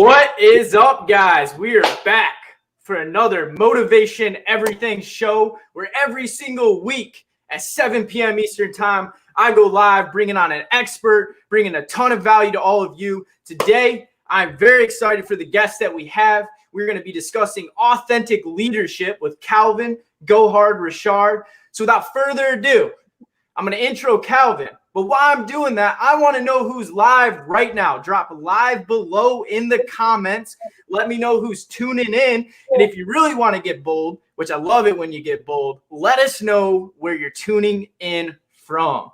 What is up, guys? We are back for another Motivation Everything show where every single week at 7 p.m. Eastern Time, I go live bringing on an expert, bringing a ton of value to all of you. Today, I'm very excited for the guests that we have. We're going to be discussing authentic leadership with Calivin Richard. So without further ado, I'm going to intro Calivin. But while I'm doing that, I want to know who's live right now. Drop live below in the comments. Let me know who's tuning in. And if you really want to get bold, which I love it when you get bold, let us know where you're tuning in from.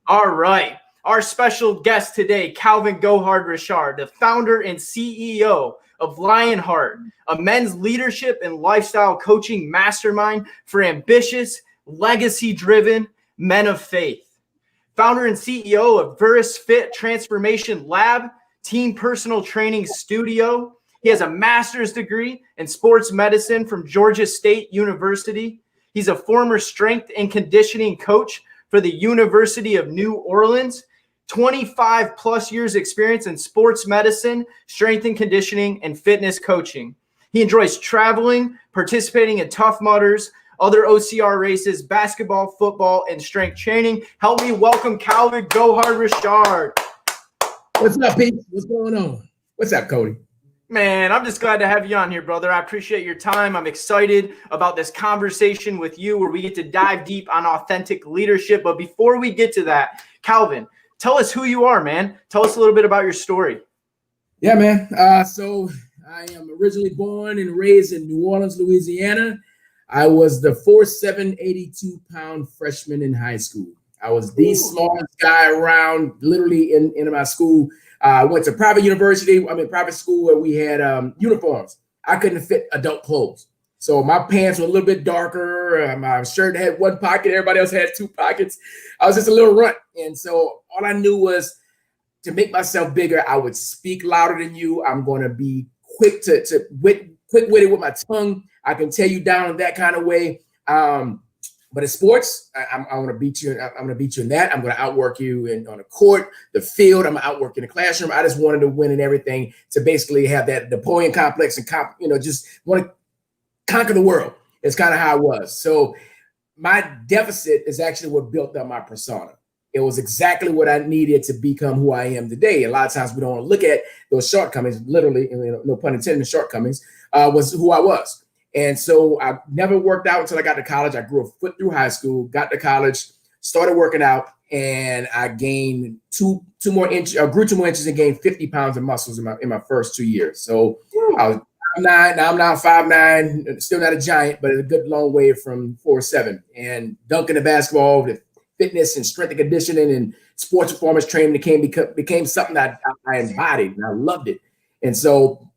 All right. Our special guest today, Calivin Richard, the founder and CEO of LIONHEART, a men's leadership and lifestyle coaching mastermind for ambitious, legacy-driven men of faith. Founder and CEO of Verus Fit Transformation Lab, Team Personal Training Studio. He has a master's degree in sports medicine from Georgia State University. He's a former strength and conditioning coach for the University of New Orleans. 25 plus years experience in sports medicine, strength and conditioning, and fitness coaching. He enjoys traveling, participating in Tough Mudders, other OCR races, basketball, football, and strength training. Help me welcome Calivin Richard. What's up, Pete? What's going on? What's up, Cody? Man, I'm just glad to have you on here, brother. I appreciate your time. I'm excited about this conversation with you where we get to dive deep on authentic leadership. But before we get to that, Calivin, tell us who you are, man. Tell us a little bit about your story. Yeah, man. So I am originally born and raised in New Orleans, Louisiana. I was the 4'7", 82-pound freshman in high school. I was the smallest guy around, literally in my school. I went to private school where we had uniforms. I couldn't fit adult clothes. So my pants were a little bit darker. My shirt had one pocket. Everybody else had two pockets. I was just a little runt. And so all I knew was to make myself bigger, I would speak louder than you. I'm going to be quick-witted with my tongue. I can tear you down in that kind of way. But in sports, I'm going to beat you. I'm going to beat you in that. I'm going to outwork you on the court, the field. I'm going to outwork in the classroom. I just wanted to win in everything to basically have that Napoleon complex and just want to conquer the world. It's kind of how I was. So my deficit is actually what built up my persona. It was exactly what I needed to become who I am today. A lot of times we don't want to look at those shortcomings, literally, no pun intended, shortcomings, was who I was. And so I never worked out until I got to college. I grew a foot through high school, got to college, started working out, and I gained grew 2 more inches and gained 50 pounds of muscles in my first 2 years. So I was 5'9", now I'm now 5'9", still not a giant, but a good long way from 4'7". And dunking the basketball, the fitness and strength and conditioning and sports performance training became something that I embodied, and I loved it. And so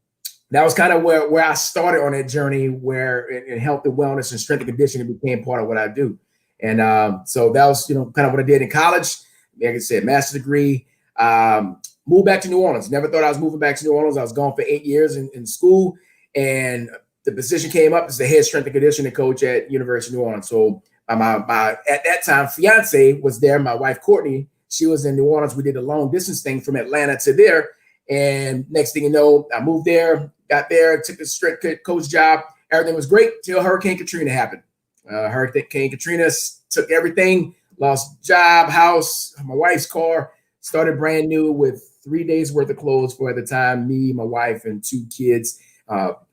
that was kind of where I started on that journey, where in health and wellness and strength and conditioning became part of what I do. And so that was, kind of what I did in college. Like I said, master's degree, moved back to New Orleans. Never thought I was moving back to New Orleans. I was gone for 8 years in school, and the position came up as the head strength and conditioning coach at University of New Orleans. So my at that time, fiance was there. My wife, Courtney, she was in New Orleans. We did a long distance thing from Atlanta to there. And next thing you know, I moved there, got there, took the strength coach job. Everything was great till Hurricane Katrina happened. Hurricane Katrina took everything, lost job, house, my wife's car, started brand new with 3 days worth of clothes for, at the time, me, my wife, and 2 kids.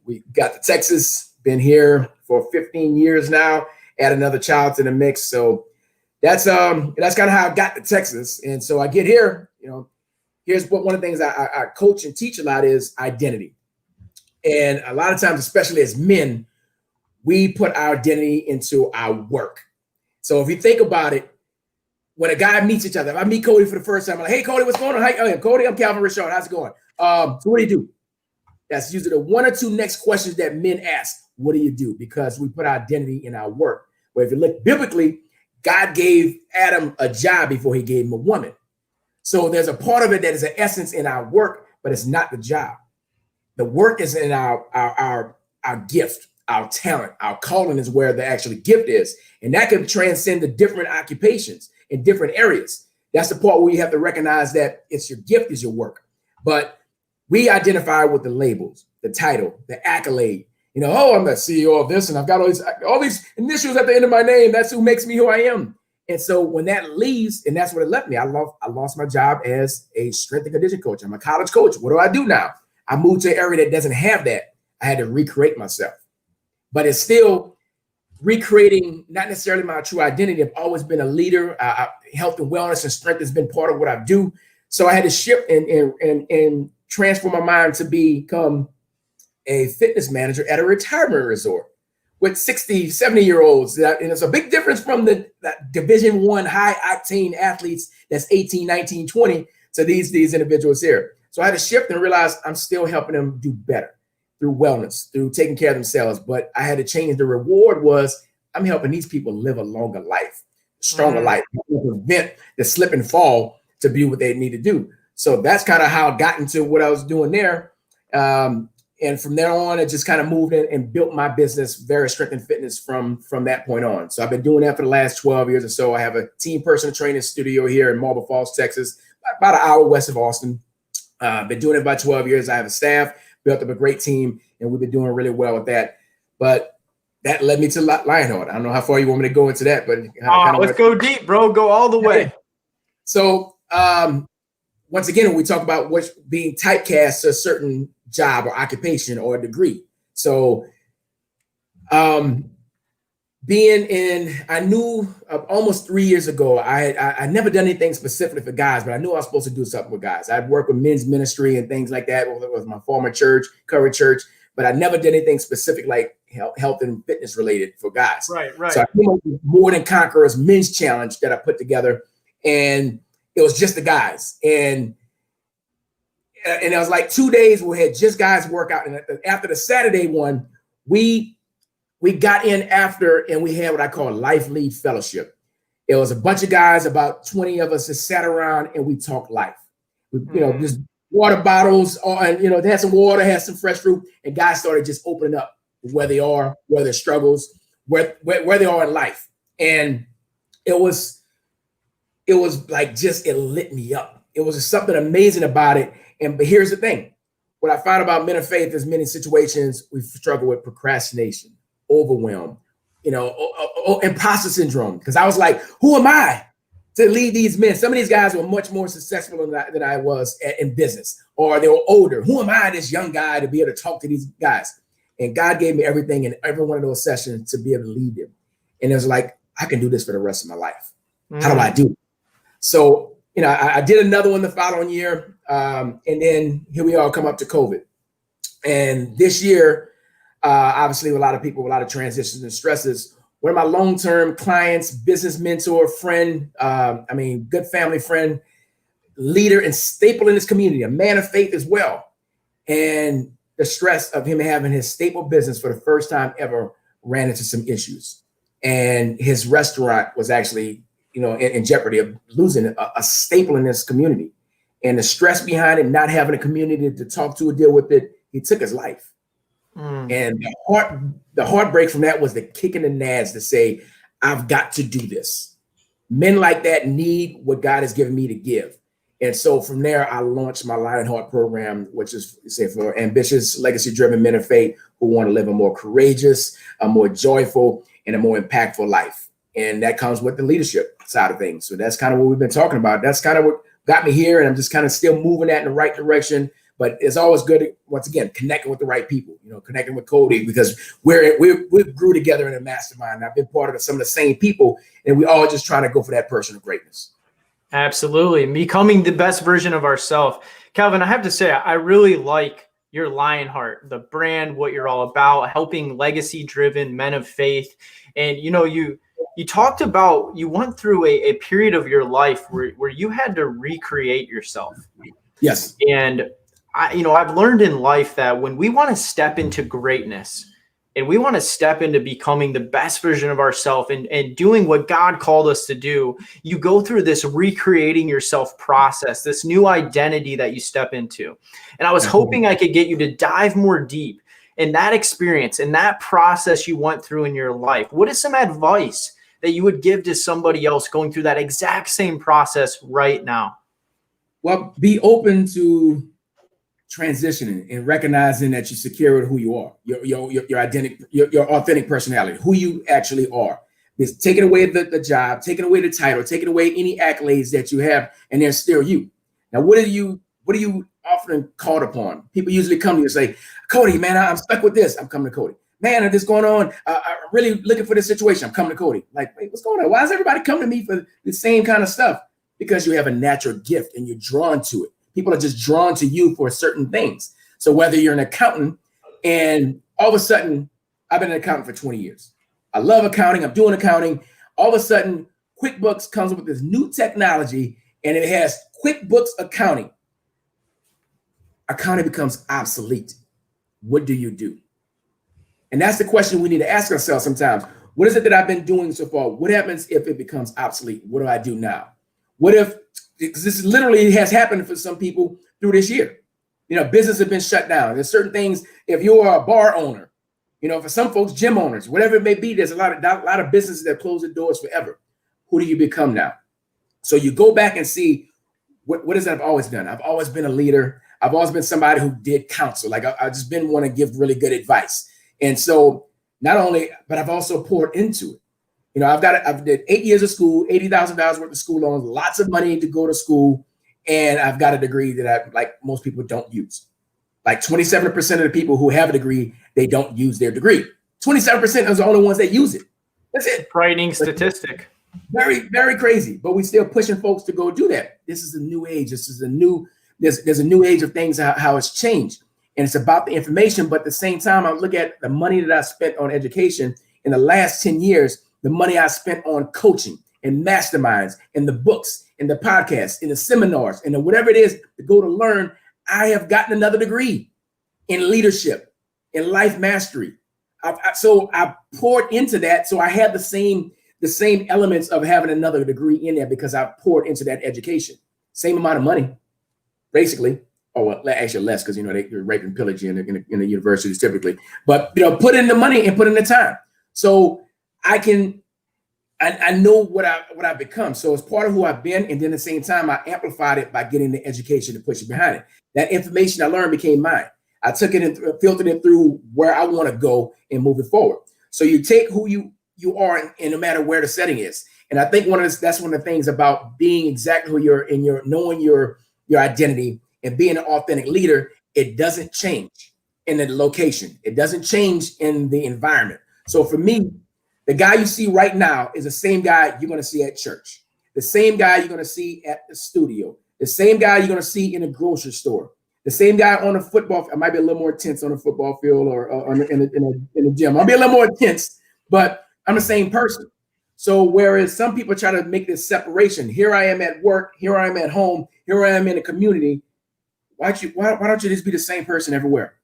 We got to Texas, been here for 15 years now, add another child to the mix. So that's kind of how I got to Texas. And so I get here, here's one of the things I coach and teach a lot is identity. And a lot of times, especially as men, we put our identity into our work. So if you think about it, when a guy meets each other, if I meet Cody for the first time, I'm like, hey, Cody, what's going on? Hi, Cody, I'm Calivin Richard. How's it going? So what do you do? That's usually the 1 or 2 next questions that men ask. What do you do? Because we put our identity in our work. Where if you look biblically, God gave Adam a job before he gave him a woman. So there's a part of it that is an essence in our work, but it's not the job. The work is in our gift, our talent, our calling is where the actual gift is. And that can transcend the different occupations in different areas. That's the part where you have to recognize that it's your gift is your work. But We identify with the labels, the title, the accolade. You know, oh, I'm the CEO of this, and I've got all these initials at the end of my name. That's who makes me who I am. And so when that leaves, and that's what it left me, I lost my job as a strength and conditioning coach. I'm a college coach. What do I do now? I moved to an area that doesn't have that. I had to recreate myself. But it's still recreating, not necessarily my true identity. I've always been a leader. Health and wellness and strength has been part of what I do. So I had to shift and transform my mind to become a fitness manager at a retirement resort with 60, 70-year-olds. And it's a big difference from the Division I high octane athletes that's 18, 19, 20 to these individuals here. So I had to shift and realize I'm still helping them do better through wellness, through taking care of themselves. But I had to change. The reward was I'm helping these people live a longer life, stronger life, prevent the slip and fall to do what they need to do. So that's kind of how I got into what I was doing there. And from there on, it just kind of moved in and built my business, Verus Strength and Fitness, from that point on. So I've been doing that for the last 12 years or so. I have a team personal training studio here in Marble Falls, Texas, about an hour west of Austin. Been doing it about 12 years. I have a staff, built up a great team, and we've been doing really well with that. But that led me to LIONHEART. I don't know how far you want me to go into that, but let's go deep, bro. Go all the way. So once again, when we talk about what's being typecast to a certain job or occupation or a degree. So I knew almost 3 years ago, I never done anything specifically for guys, but I knew I was supposed to do something with guys. I'd worked with men's ministry and things like that with my former church, Courage Church, but I never did anything specific like health and fitness related for guys. Right. So I came up with More Than Conquerors Men's Challenge that I put together, and it was just the guys. And it was like 2 days we had just guys work out. And after the Saturday one, we got in after, and we had what I call Life Lead Fellowship. It was a bunch of guys, about 20 of us, just sat around and we talked life. Just water bottles, and they had some water, had some fresh fruit, and guys started just opening up where they are, where their struggles, where they are in life. And it was like it lit me up. It was just something amazing about it. But here's the thing. What I found about men of faith is many situations we struggle with procrastination, overwhelm, imposter syndrome. Because I was like, who am I to lead these men? Some of these guys were much more successful than I was in business, or they were older. Who am I, this young guy, to be able to talk to these guys? And God gave me everything in every one of those sessions to be able to lead them. And it was like, I can do this for the rest of my life. How do I do it? So, I did another one the following year. And then here we are, come up to COVID. And this year, obviously, a lot of people, a lot of transitions and stresses. One of my long-term clients, business mentor, friend, good family friend, leader and staple in his community, a man of faith as well. And the stress of him having his staple business for the first time ever ran into some issues. And his restaurant was actually, in jeopardy of losing a staple in this community. And the stress behind it, not having a community to talk to or deal with it, he took his life. And the heartbreak from that was the kick in the nads to say, I've got to do this. Men like that need what God has given me to give. And so from there, I launched my LIONHEART program, which is for ambitious, legacy-driven men of faith who want to live a more courageous, a more joyful, and a more impactful life. And that comes with the leadership side of things. So that's kind of what we've been talking about. That's kind of what got me here. And I'm just kind of still moving that in the right direction. But it's always good, once again, connecting with the right people, connecting with Cody, because we grew together in a mastermind. I've been part of some of the same people, and we all just trying to go for that personal greatness. Absolutely. Becoming the best version of ourselves. Calvin, I have to say, I really like your LIONHEART, the brand, what you're all about, helping legacy-driven men of faith. And, you talked about, you went through a period of your life where you had to recreate yourself. Yes. And I've learned in life that when we want to step into greatness and we want to step into becoming the best version of ourselves and doing what God called us to do, you go through this recreating yourself process, this new identity that you step into. And I was hoping I could get you to dive more deep in that experience and that process you went through in your life. What is some advice that you would give to somebody else going through that exact same process right now? Well, be open to transitioning and recognizing that you're secure with who you are, your identity, your authentic personality, who you actually are. It's taking away the job, taking away the title, taking away any accolades that you have, and they're still you. Now, what are you often called upon? People usually come to you and say, Cody, man, I'm stuck with this. I'm coming to Cody. Man, this going on. I'm really looking for this situation. I'm coming to Cody. Like, wait, what's going on? Why is everybody coming to me for the same kind of stuff? Because you have a natural gift and you're drawn to it. People are just drawn to you for certain things. So whether you're an accountant and all of a sudden, I've been an accountant for 20 years. I love accounting. I'm doing accounting. All of a sudden, QuickBooks comes up with this new technology and it has QuickBooks accounting. Accounting becomes obsolete. What do you do? And that's the question we need to ask ourselves sometimes. What is it that I've been doing so far? What happens if it becomes obsolete? What do I do now? What if, because this literally has happened for some people through this year. You know, business have been shut down. There's certain things, if you're a bar owner, you know, for some folks, gym owners, whatever it may be, there's a lot of businesses that close the doors forever. Who do you become now? So you go back and see, what is it I've always done? I've always been a leader. I've always been somebody who did counsel. Like I just been want to give really good advice. And so not only, but I've also poured into it. You know, I've did 8 years of school, $80,000 worth of school loans, lots of money to go to school. And I've got a degree that like most people don't use. Like 27% of the people who have a degree, they don't use their degree. 27% are the only ones that use it. That's it. Frightening statistic. Very, very crazy. But we're still pushing folks to go do that. This is a new age. This is a new, there's a new age of things, how it's changed. And it's about the information. But at the same time, I look at the money that I spent on education in the last 10 years, the money I spent on coaching and masterminds and the books and the podcasts and the seminars and whatever it is to go to learn. I have gotten another degree in leadership, in life mastery. So I poured into that. So I had the same elements of having another degree in there because I poured into that education. Same amount of money, basically. Oh, well, actually less because, you know, they're raping and pillaging in the universities typically. But, you know, put in the money and put in the time. So I know what I've become. So it's part of who I've been. And then at the same time, I amplified it by getting the education to push it behind it. That information I learned became mine. I took it and filtered it through where I want to go and move it forward. So you take who you are and no matter where the setting is. And I think that's one of the things about being exactly who you're in, knowing your identity and being an authentic leader. It doesn't change in the location. It doesn't change in the environment. So for me, the guy you see right now is the same guy you're going to see at church, the same guy you're going to see at the studio, the same guy you're going to see in a grocery store, the same guy on a football. I might be a little more intense on a football field or in a gym. I'll be a little more intense, but I'm the same person. So whereas some people try to make this separation, here I am at work, here I am at home, here I am in a community. Why don't you just be the same person everywhere?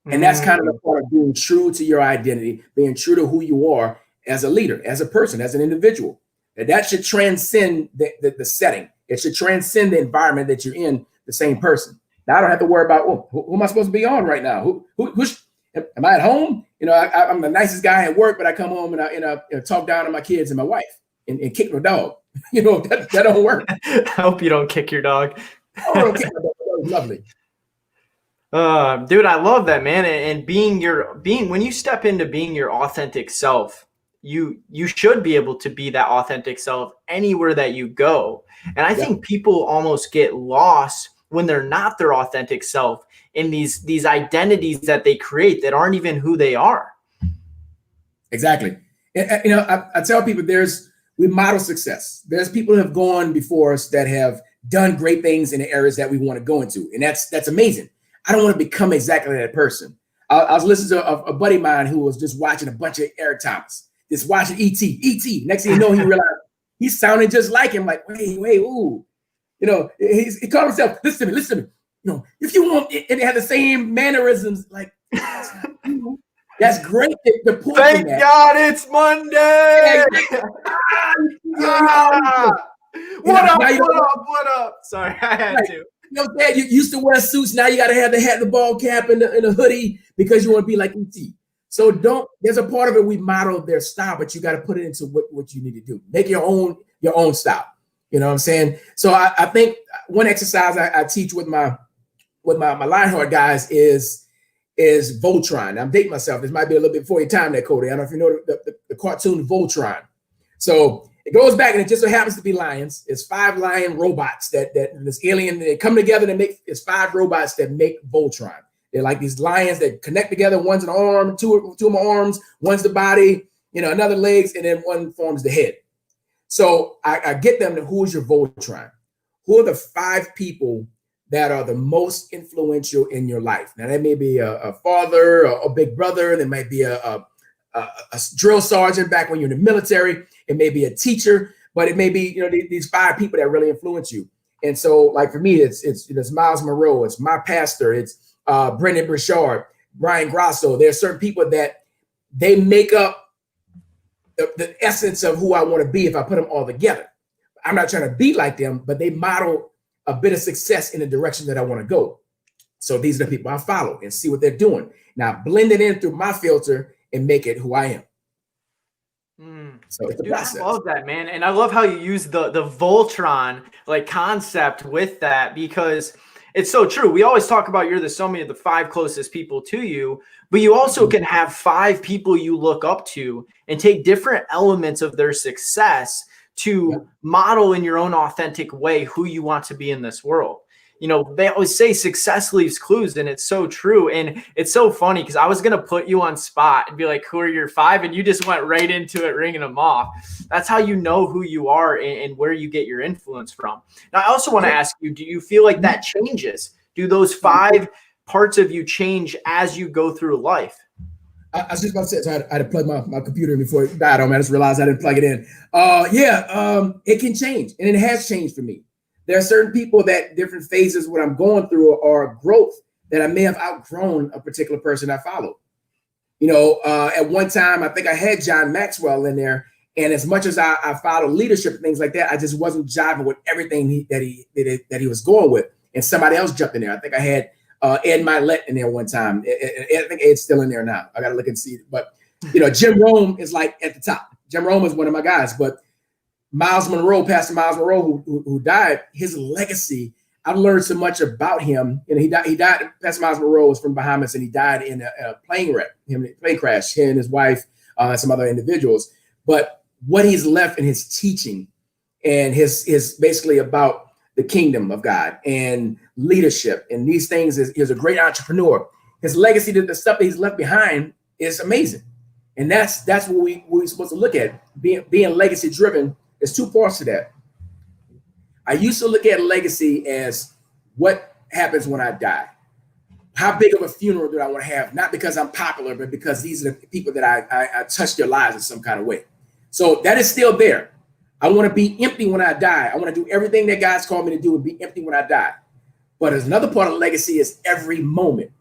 And that's kind of the part of being true to your identity, being true to who you are as a leader, as a person, as an individual. That should transcend the setting. It should transcend the environment that you're in, the same person. Now I don't have to worry about, who am I supposed to be on right now? Am I at home? You know, I'm the nicest guy at work, but I come home and I talk down to my kids and my wife and kick my dog. You know, that don't work. I hope you don't kick your dog. I don't kick my dog. That was lovely. Dude, I love that, man. And when you step into being your authentic self, you should be able to be that authentic self anywhere that you go. And I think people almost get lost when they're not their authentic self in these identities that they create that aren't even who they are. Exactly. And, you know, I tell people we model success. There's people who have gone before us that have done great things in the areas that we want to go into. And that's amazing. I don't want to become exactly that person. I was listening to a buddy of mine who was just watching a bunch of Eric Thomas, just watching E.T. Next thing you know, he realized he sounded just like him. Like, wait, ooh. You know, he called himself, listen to me. You know, if you want, and they had the same mannerisms, like, that's great. Thank God it's Monday. What up? Sorry, I had to. You know, Dad, you used to wear suits. Now you got to have the hat, the ball cap, and the hoodie because you want to be like E.T. So there's a part of it we model their style, but you got to put it into what you need to do. Make your own style. You know what I'm saying? So I think one exercise I teach with my with my LIONHEART guys is Voltron. I'm dating myself. This might be a little bit before your time there, Cody. I don't know if you know the cartoon Voltron. So it goes back, and it just so happens to be lions. It's 5 lion robots that this alien, they come together to make, it's 5 robots that make Voltron. They're like these lions that connect together. One's an arm, two of my arms, one's the body, another legs, and then one forms the head. So I get them to, who is your Voltron? Who are the 5 people that are the most influential in your life? Now, that may be a father, a big brother. There might be a drill sergeant back when you're in the military. It may be a teacher, but it may be, these 5 people that really influence you. And so, like for me, it's Miles Monroe, it's my pastor, it's Brendan Burchard, Brian Grasso. There are certain people that they make up the essence of who I want to be if I put them all together. I'm not trying to be like them, but they model a bit of success in the direction that I want to go. So these are the people I follow and see what they're doing. Now blend it in through my filter and make it who I am. So it's the process. I love that, man. And I love how you use the Voltron like concept with that, because it's so true. We always talk about you're the sum of the 5 closest people to you, but you also can have 5 people you look up to and take different elements of their success to model in your own authentic way who you want to be in this world. They always say success leaves clues, and it's so true. And it's so funny because I was going to put you on spot and be like, who are your 5? And you just went right into it, ringing them off. That's how you know who you are and where you get your influence from. Now, I also want to ask you, do you feel like that changes? Do those 5 parts of you change as you go through life? I was just about to say, so I had to plug my computer before it died on me. I just realized I didn't plug it in. It can change, and it has changed for me. There are certain people that different phases what I'm going through or growth that I may have outgrown a particular person I followed. At one time, I think I had John Maxwell in there. And as much as I followed leadership and things like that, I just wasn't jiving with everything that he was going with. And somebody else jumped in there. I think I had Ed Milet in there one time. I think Ed's still in there now. I got to look and see. But, Jim Rome is like at the top. Jim Rome is one of my guys. But Miles Monroe, Pastor Miles Monroe, who died, his legacy, I've learned so much about him. He died. Pastor Miles Monroe was from Bahamas, and he died in a plane crash. He and his wife, some other individuals. But what he's left in his teaching and his basically about the kingdom of God and leadership and these things is a great entrepreneur. His legacy, the stuff that he's left behind is amazing. And that's what we're supposed to look at. Being legacy driven. There's 2 parts to that. I used to look at legacy as what happens when I die. How big of a funeral do I want to have? Not because I'm popular, but because these are the people that I touch their lives in some kind of way. So that is still there. I want to be empty when I die. I want to do everything that God's called me to do and be empty when I die. But there's another part of legacy is every moment.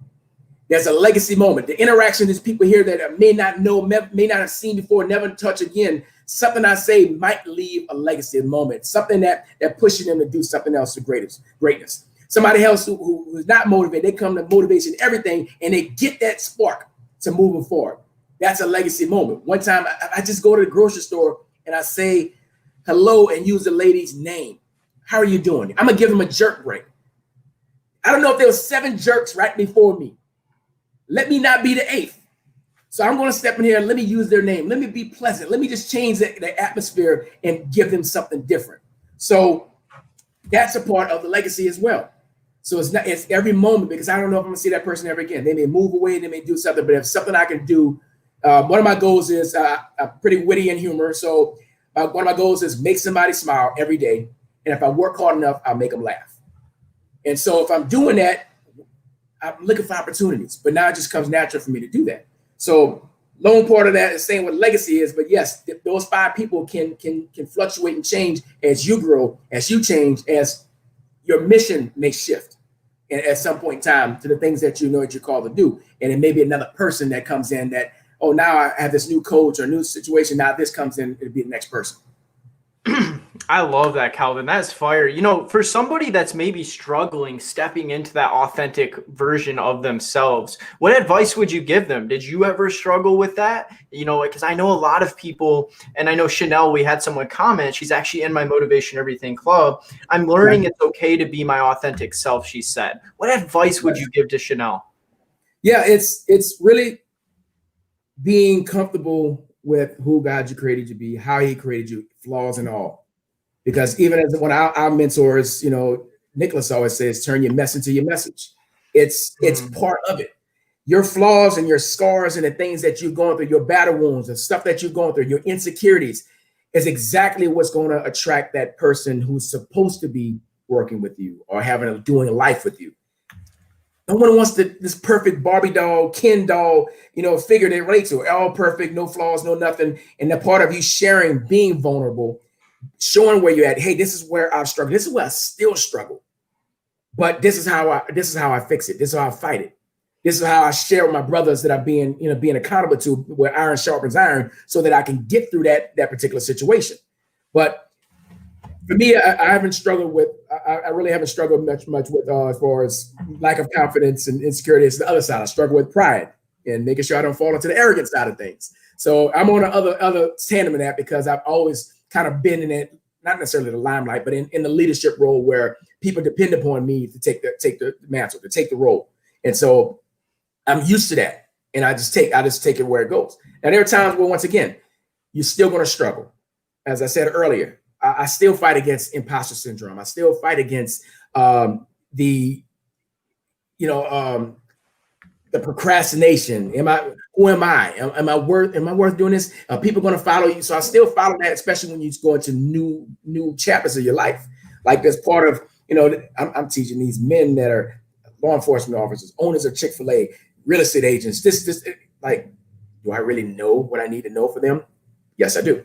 There's a legacy moment. The interaction, there's people here that I may not know, may not have seen before, never touch again. Something I say might leave a legacy moment, something that pushes them to do something else to greatness. Somebody else who's not motivated, they come to motivation, everything, and they get that spark to moving forward. That's a legacy moment. One time I just go to the grocery store and I say hello and use the lady's name. How are you doing? I'm going to give them a jerk break. I don't know if there were 7 jerks right before me. Let me not be the 8th. So I'm going to step in here and let me use their name. Let me be pleasant. Let me just change the atmosphere and give them something different. So that's a part of the legacy as well. So it's every moment, because I don't know if I'm going to see that person ever again. They may move away, they may do something, but if something I can do, one of my goals is pretty witty and humor. So one of my goals is make somebody smile every day. And if I work hard enough, I'll make them laugh. And so if I'm doing that, I'm looking for opportunities, but now it just comes natural for me to do that. So lone part of that is saying what legacy is, but yes, those 5 people can fluctuate and change as you grow, as you change, as your mission may shift and at some point in time to the things that you know that you're called to do. And it may be another person that comes in that, oh, now I have this new coach or new situation. Now this comes in, it'll be the next person. I love that, Calvin. That's fire. You know, for somebody that's maybe struggling stepping into that authentic version of themselves, what advice would you give them? Did you ever struggle with that? You know, because I know a lot of people, and I know Chanel, we had someone comment, she's actually in my Motivation Everything Club. I'm learning it's okay to be my authentic self, she said. What advice would you give to Chanel? Yeah, it's really being comfortable with who God you created you to be, how he created you, flaws and all. Because even as one of our mentors, you know, Nicholas always says, turn your mess into your message. It's part of it. Your flaws and your scars and the things that you're going through, your battle wounds, the stuff that you're going through, your insecurities is exactly what's going to attract that person who's supposed to be working with you or doing life with you. No one wants this perfect Barbie doll, Ken doll, you know, figure they relate to. All perfect, no flaws, no nothing. And the part of you sharing, being vulnerable, showing where you're at. Hey, this is where I've struggled. This is where I still struggle. But this is how I fix it. This is how I fight it. This is how I share with my brothers that I'm being accountable to, where iron sharpens iron, so that I can get through that particular situation. But for me, I haven't struggled with. I really haven't struggled much with as far as lack of confidence and insecurity. It's the other side. I struggle with pride and making sure I don't fall into the arrogant side of things. So I'm on the other tandem of that, because I've always kind of been in it, not necessarily the limelight, but in the leadership role where people depend upon me to take the mantle, to take the role. And so I'm used to that. And I just take it where it goes. And there are times where, once again, you're still going to struggle. As I said earlier, I still fight against imposter syndrome. I still fight against the procrastination. Who am I? Am I worth doing this? Are people going to follow you? So I still follow that, especially when you go into new chapters of your life. Like this part of, I'm teaching these men that are law enforcement officers, owners of Chick-fil-A, real estate agents. Like, do I really know what I need to know for them? Yes, I do.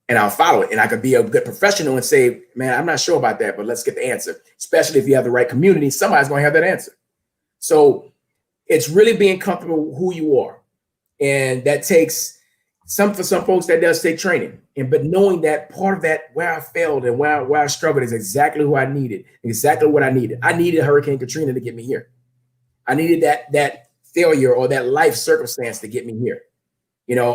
And I'll follow it. And I could be a good professional and say, man, I'm not sure about that, but let's get the answer. Especially if you have the right community, somebody's going to have that answer. So it's really being comfortable with who you are. And that takes for some folks, that does take training. But knowing that part of that, where I failed and where I struggled, is exactly who I needed, exactly what I needed. I needed Hurricane Katrina to get me here. I needed that failure or that life circumstance to get me here.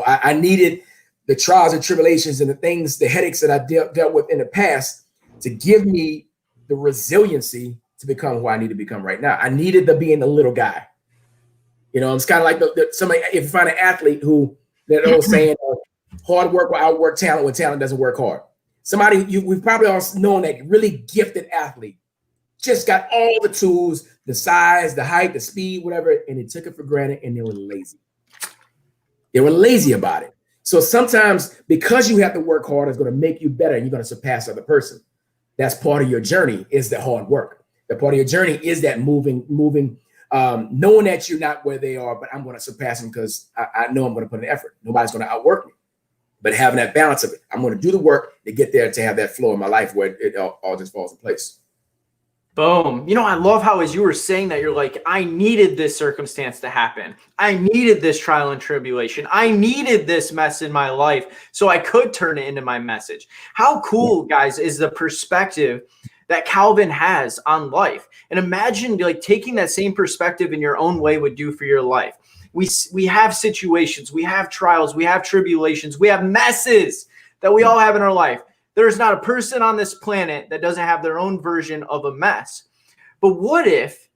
I needed the trials and tribulations and the headaches that I dealt with in the past to give me the resiliency to become who I need to become right now. I needed to be in the little guy. It's kind of like somebody, if you find an athlete who, that old saying, hard work will outwork talent when talent doesn't work hard. We've probably all known that really gifted athlete, just got all the tools, the size, the height, the speed, whatever, and they took it for granted and they were lazy. They were lazy about it. So sometimes, because you have to work hard, it's going to make you better and you're going to surpass the other person. That's part of your journey, is the hard work. The part of your journey is that moving, knowing that you're not where they are, but I'm going to surpass them because I know I'm going to put an effort. Nobody's going to outwork me. But having that balance of it, I'm going to do the work to get there, to have that flow in my life where it all just falls in place. Boom. I love how, as you were saying that, you're like, I needed this circumstance to happen. I needed this trial and tribulation. I needed this mess in my life so I could turn it into my message. How cool, guys, is the perspective that Calvin has on life? And imagine like taking that same perspective in your own way would do for your life. We have situations, we have trials, we have tribulations, we have messes that we all have in our life. There's not a person on this planet that doesn't have their own version of a mess. But what if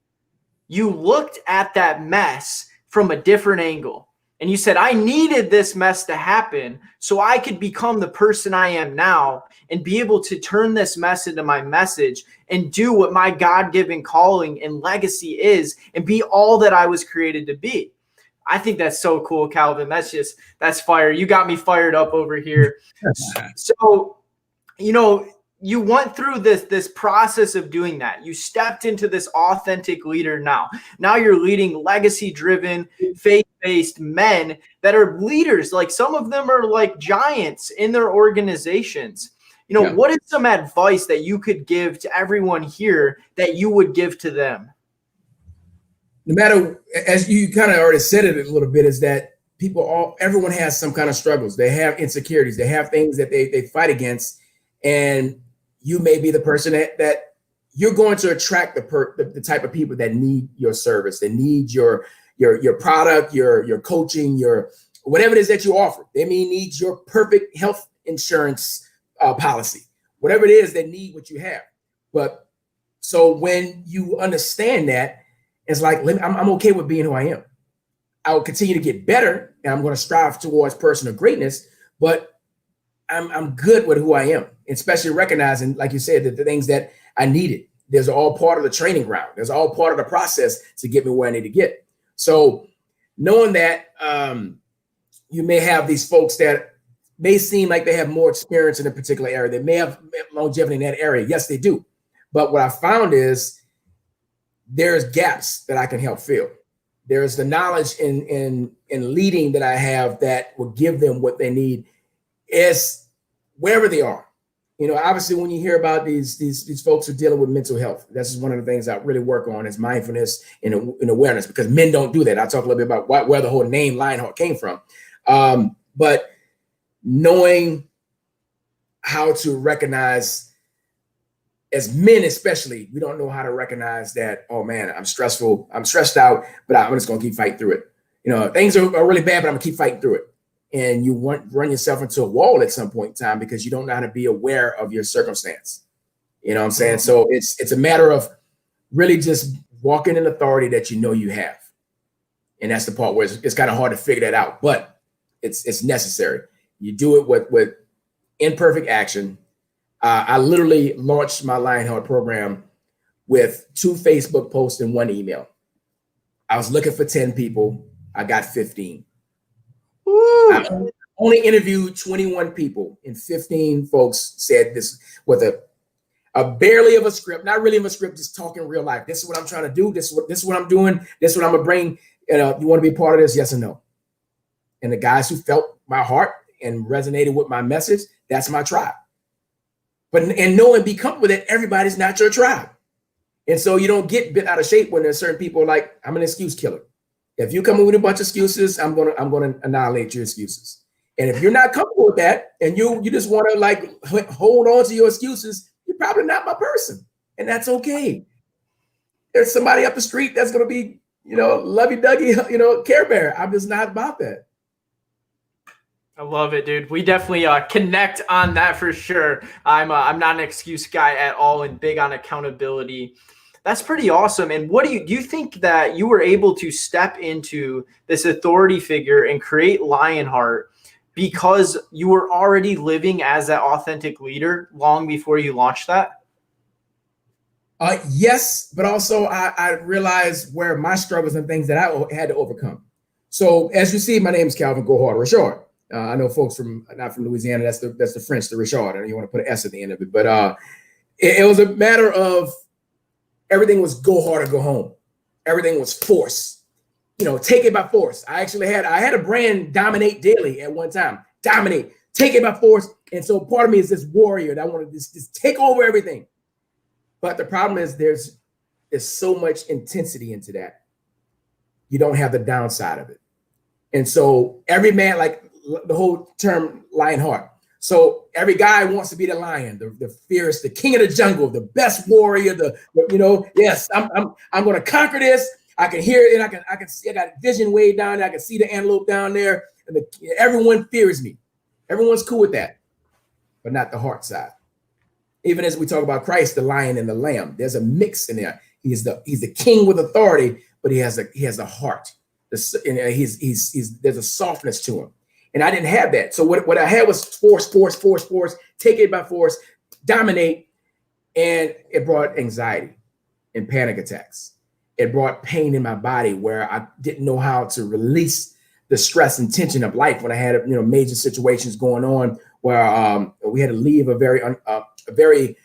you looked at that mess from a different angle and you said, I needed this mess to happen so I could become the person I am now and be able to turn this mess into my message and do what my God-given calling and legacy is and be all that I was created to be. I think that's so cool, Calvin. That's fire. You got me fired up over here. So, you went through this process of doing that. You stepped into this authentic leader now. Now you're leading legacy-driven, faith-based men that are leaders. Like, some of them are like giants in their organizations. What is some advice that you could give to everyone here that you would give to them? No matter, as you kind of already said it a little bit, is that everyone has some kind of struggles. They have insecurities. They have things that they fight against. And you may be the person that you're going to attract the type of people that need your service, that need your product, your coaching, your whatever it is that you offer. They may need your perfect health insurance policy, whatever it is, they need what you have. But so when you understand that, it's like, I'm okay with being who I am. I will continue to get better, and I'm going to strive towards personal greatness, but I'm good with who I am, especially recognizing, like you said, that the things that I needed, there's all part of the training ground. There's all part of the process to get me where I need to get. So knowing that you may have these folks that may seem like they have more experience in a particular area, they may have longevity in that area. Yes, they do. But what I found is there's gaps that I can help fill. There's the knowledge in leading that I have that will give them what they need, is wherever they are. You know, obviously, when you hear about these folks who are dealing with mental health, that's one of the things I really work on is mindfulness and awareness, because men don't do that. I'll talk a little bit about where the whole name LIONHEART came from. But knowing how to recognize, as men especially, we don't know how to recognize that, oh man, I'm stressed out, but I'm just gonna keep fighting through it. You know, things are really bad, but I'm gonna keep fighting through it. And you run yourself into a wall at some point in time because you don't know how to be aware of your circumstance. You know what I'm saying? So it's a matter of really just walking in authority that you know you have. And that's the part where it's kind of hard to figure that out, but it's necessary. You do it with imperfect action. I literally launched my LIONHEART program with 2 Facebook posts and 1 email. I was looking for 10 people. I got 15. Woo. I only interviewed 21 people, and 15 folks said this with a barely of a script, not really of a script, just talking real life. This is what I'm trying to do. This is what I'm doing. This is what I'm gonna bring. You want to be a part of this? Yes or no? And the guys who felt my heart and resonated with my message, that's my tribe. But know and be comfortable with it. Everybody's not your tribe. And so you don't get bent out of shape when there's certain people like, I'm an excuse killer. If you come in with a bunch of excuses, I'm gonna annihilate your excuses. And if you're not comfortable with that, and you just want to like hold on to your excuses, you're probably not my person, and that's okay. There's somebody up the street that's gonna be, lovey-dovey, Care Bear. I'm just not about that. I love it, dude. We definitely connect on that for sure. I'm not an excuse guy at all, and big on accountability. That's pretty awesome. And what do you think that you were able to step into this authority figure and create LIONHEART because you were already living as that authentic leader long before you launched that? Yes, but also I realized where my struggles and things that I had to overcome. So as you see, my name is Calvin Go Hard Richard. I know folks not from Louisiana. That's the French, the Richard, and you want to put an S at the end of it. But it was a matter of everything was go hard or go home. Everything was force. Take it by force. I had a brand, Dominate Daily, at one time. Dominate, take it by force. And so part of me is this warrior that I want to just take over everything. But the problem is there's so much intensity into that. You don't have the downside of it. And so every man, like the whole term LIONHEART. So every guy wants to be the lion, the fierce, the king of the jungle, the best warrior, yes, I'm going to conquer this. I can hear it, and I can see, I got vision way down there. I can see the antelope down there, and everyone fears me. Everyone's cool with that, but not the heart side. Even as we talk about Christ, the lion and the lamb, there's a mix in there. He's the king with authority, but he has a heart. There's a softness to him. And I didn't have that. So what I had was force, take it by force, dominate. And it brought anxiety and panic attacks. It brought pain in my body where I didn't know how to release the stress and tension of life when I had major situations going on where we had to leave a very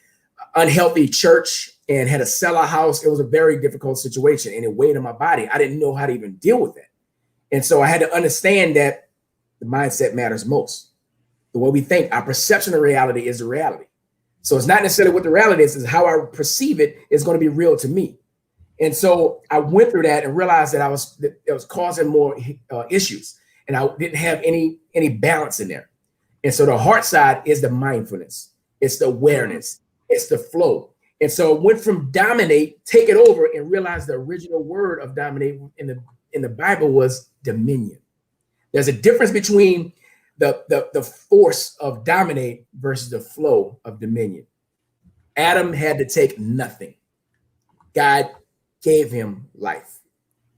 unhealthy church and had to sell our house. It was a very difficult situation, and it weighed on my body. I didn't know how to even deal with it. And so I had to understand that the mindset matters most. The way we think, our perception of reality is the reality. So it's not necessarily what the reality is, it's how I perceive it is going to be real to me. And so I went through that and realized that it was causing more issues, and I didn't have any balance in there. And so the heart side is the mindfulness. It's the awareness. It's the flow. And so it went from dominate, take it over, and realize the original word of dominate in the Bible was dominion. There's a difference between the force of dominate versus the flow of dominion. Adam had to take nothing. God gave him life.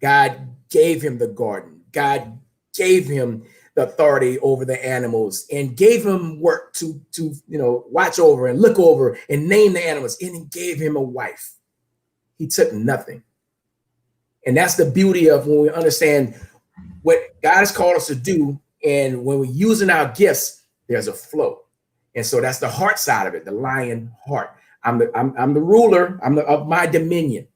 God gave him the garden. God gave him the authority over the animals and gave him work to watch over and look over and name the animals, and he gave him a wife. He took nothing. And that's the beauty of when we understand what God has called us to do, and when we're using our gifts, there's a flow. And so that's the heart side of it, the lion heart. I'm the ruler of my dominion.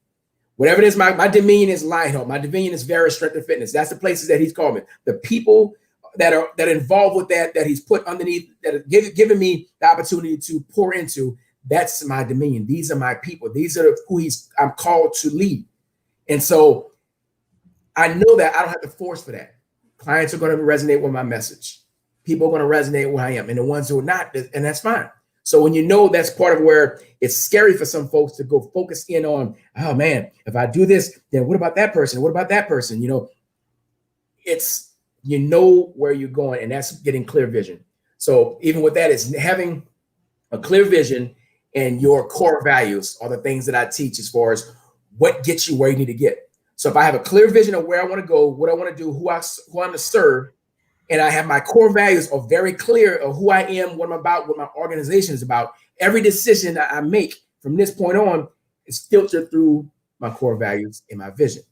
Whatever it is, my dominion is Lionheart. My dominion is Verus, strength and fitness. That's the places that he's called me. The people that are involved with that he's put underneath, that are giving me the opportunity to pour into, that's my dominion. These are my people. These are who I'm called to lead. And so I know that I don't have to force for that. Clients are going to resonate with my message. People are going to resonate with who I am. And the ones who are not, and that's fine. So when you know that's part of where it's scary for some folks to go focus in on, oh man, if I do this, then what about that person? What about that person? It's, where you're going, and that's getting clear vision. So even with that, it's having a clear vision, and your core values are the things that I teach as far as what gets you where you need to get. So if I have a clear vision of where I want to go, what I want to do, who I'm to serve, and I have my core values are very clear of who I am, what I'm about, what my organization is about, every decision that I make from this point on is filtered through my core values and my vision.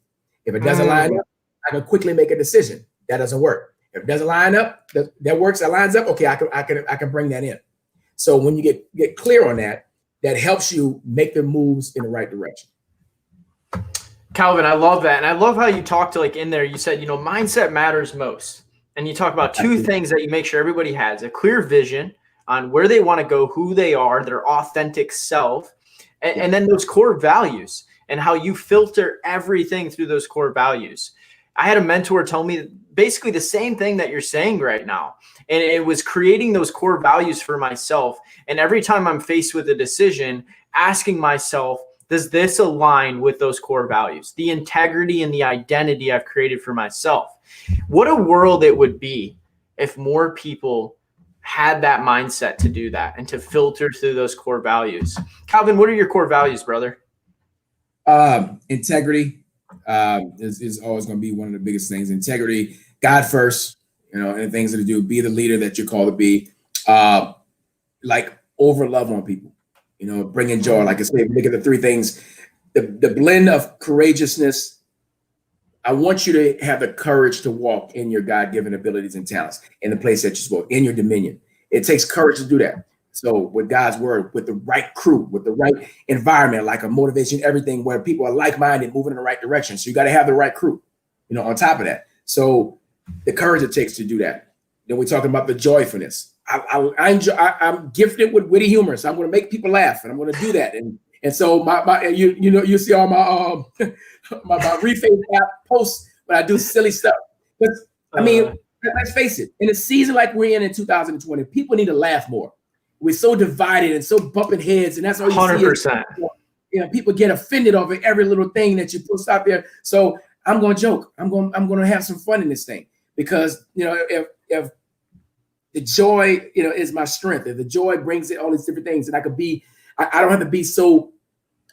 If it doesn't line up, I can quickly make a decision. That doesn't work. If it doesn't line up, that works, that lines up, okay, I can bring that in. So when you get clear on that, that helps you make the moves in the right direction. Calvin, I love that. And I love how you talked to in there, you said, mindset matters most. And you talk about two things that you make sure everybody has: a clear vision on where they want to go, who they are, their authentic self, and then those core values and how you filter everything through those core values. I had a mentor tell me basically the same thing that you're saying right now. And it was creating those core values for myself. And every time I'm faced with a decision, asking myself, does this align with those core values, the integrity and the identity I've created for myself? What a world it would be if more people had that mindset to do that and to filter through those core values. Calvin, what are your core values, brother? Integrity is always going to be one of the biggest things. Integrity, God first, and things that do, be the leader that you're called to be. Over love on people, bringing joy. Like I said, look at the three things, the blend of courageousness. I want you to have the courage to walk in your God-given abilities and talents in the place that you're supposed, in your dominion. It takes courage to do that. So with God's word, with the right crew, with the right environment, like a motivation, everything where people are like-minded, moving in the right direction. So you got to have the right crew, on top of that. So the courage it takes to do that. Then we're talking about the joyfulness. I'm gifted with witty humor, so I'm going to make people laugh, and I'm going to do that. And so you see all my my reface app posts when I do silly stuff. But let's face it, in a season like we're in 2020, people need to laugh more. We're so divided and so bumping heads, and that's all you 100%. See. People get offended over every little thing that you post out there. So I'm going to joke. I'm going to have some fun in this thing, because if the joy is my strength, if the joy brings it all these different things, and I don't have to be so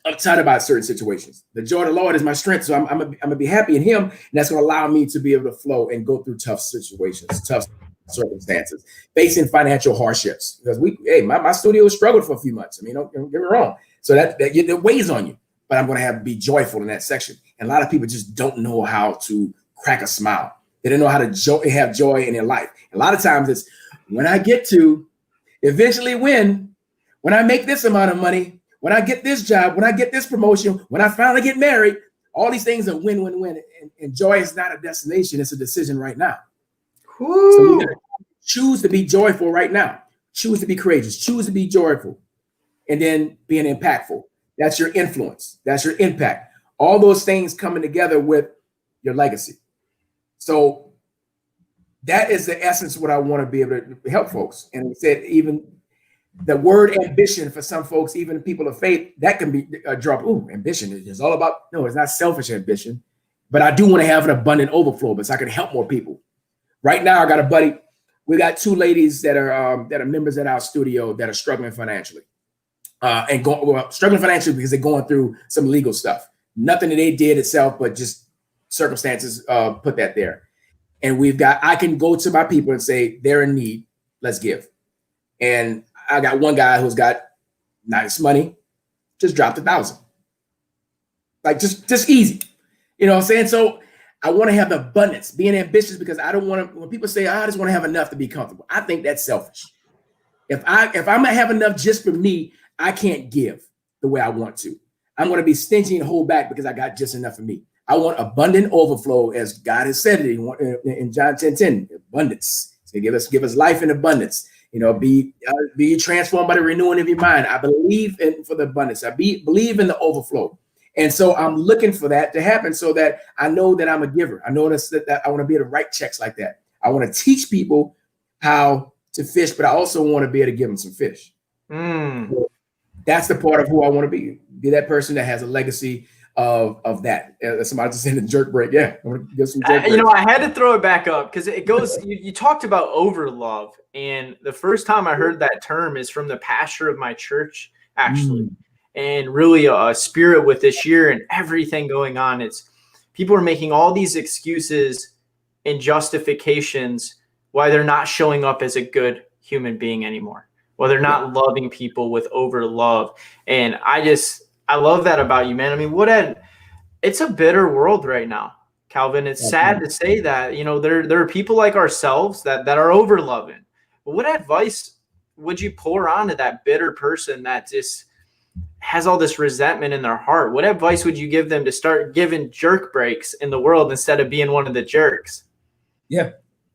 uptight about certain situations. The joy of the Lord is my strength, so I'm gonna be happy in Him, and that's gonna allow me to be able to flow and go through tough situations, tough circumstances, facing financial hardships. Because my studio struggled for a few months. Don't get me wrong. So that weighs on you, but I'm gonna be joyful in that section. And a lot of people just don't know how to crack a smile. They don't know how to have joy in their life. A lot of times it's when I get to eventually when I make this amount of money, when I get this job, when I get this promotion, when I finally get married, all these things are win, win, win. And joy is not a destination. It's a decision right now. Woo. So we gotta choose to be joyful right now. Choose to be courageous. Choose to be joyful. And then being impactful. That's your influence. That's your impact. All those things coming together with your legacy. So that is the essence of what I want to be able to help folks. And we said, even The word ambition for some folks, even people of faith, that can be dropped. Oh, ambition is all about, no, it's not selfish ambition, but I do want to have an abundant overflow, but so I can help more people. Right now, I got a buddy. We got two ladies that are members at our studio that are struggling financially, struggling financially because they're going through some legal stuff. Nothing that they did itself, but just circumstances put that there. And I can go to my people and say, they're in need. Let's give. And I got one guy who's got nice money, just dropped $1,000. Like just easy. You know what I'm saying? So I want to have the abundance, being ambitious, because I don't want to, when people say, I just want to have enough to be comfortable, I think that's selfish. If I'm gonna have enough just for me, I can't give the way I want to. I'm going to be stingy and hold back because I got just enough for me. I want abundant overflow, as God has said it in John 10:10, abundance. So give us life in abundance. You know, be transformed by the renewing of your mind. I believe in for the abundance. I believe in the overflow. And so I'm looking for that to happen so that I know that I'm a giver. I know that I want to be able to write checks like that. I want to teach people how to fish, but I also want to be able to give them some fish. So that's the part of who I want to be. Be that person that has a legacy of that. Somebody just saying the jerk break. Yeah, I want to get some jerk break. You know, I had to throw it back up because it goes. You talked about overlove, and the first time I heard that term is from the pastor of my church, actually, and really a spirit with this year and everything going on. It's people are making all these excuses and justifications why they're not showing up as a good human being anymore. Well, they're not loving people with over love. And I love that about you, man. I mean, it's a bitter world right now, Calvin. It's sad to say that, you know, there are people like ourselves that are over loving. But what advice would you pour onto that bitter person that just has all this resentment in their heart? What advice would you give them to start giving jerk breaks in the world instead of being one of the jerks? Yeah.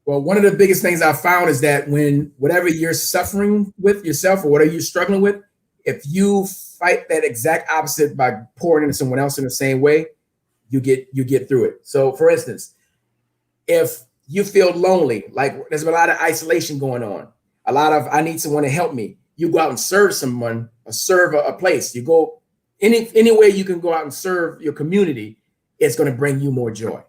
Well, one of the biggest things I found is that when whatever you're suffering with yourself or whatever you're struggling with, if you fight that exact opposite by pouring into someone else in the same way, you get through it. So for instance, if you feel lonely, like there's a lot of isolation going on, I need someone to help me. You go out and serve someone, or serve a place. You go any way you can go out and serve your community, it's going to bring you more joy.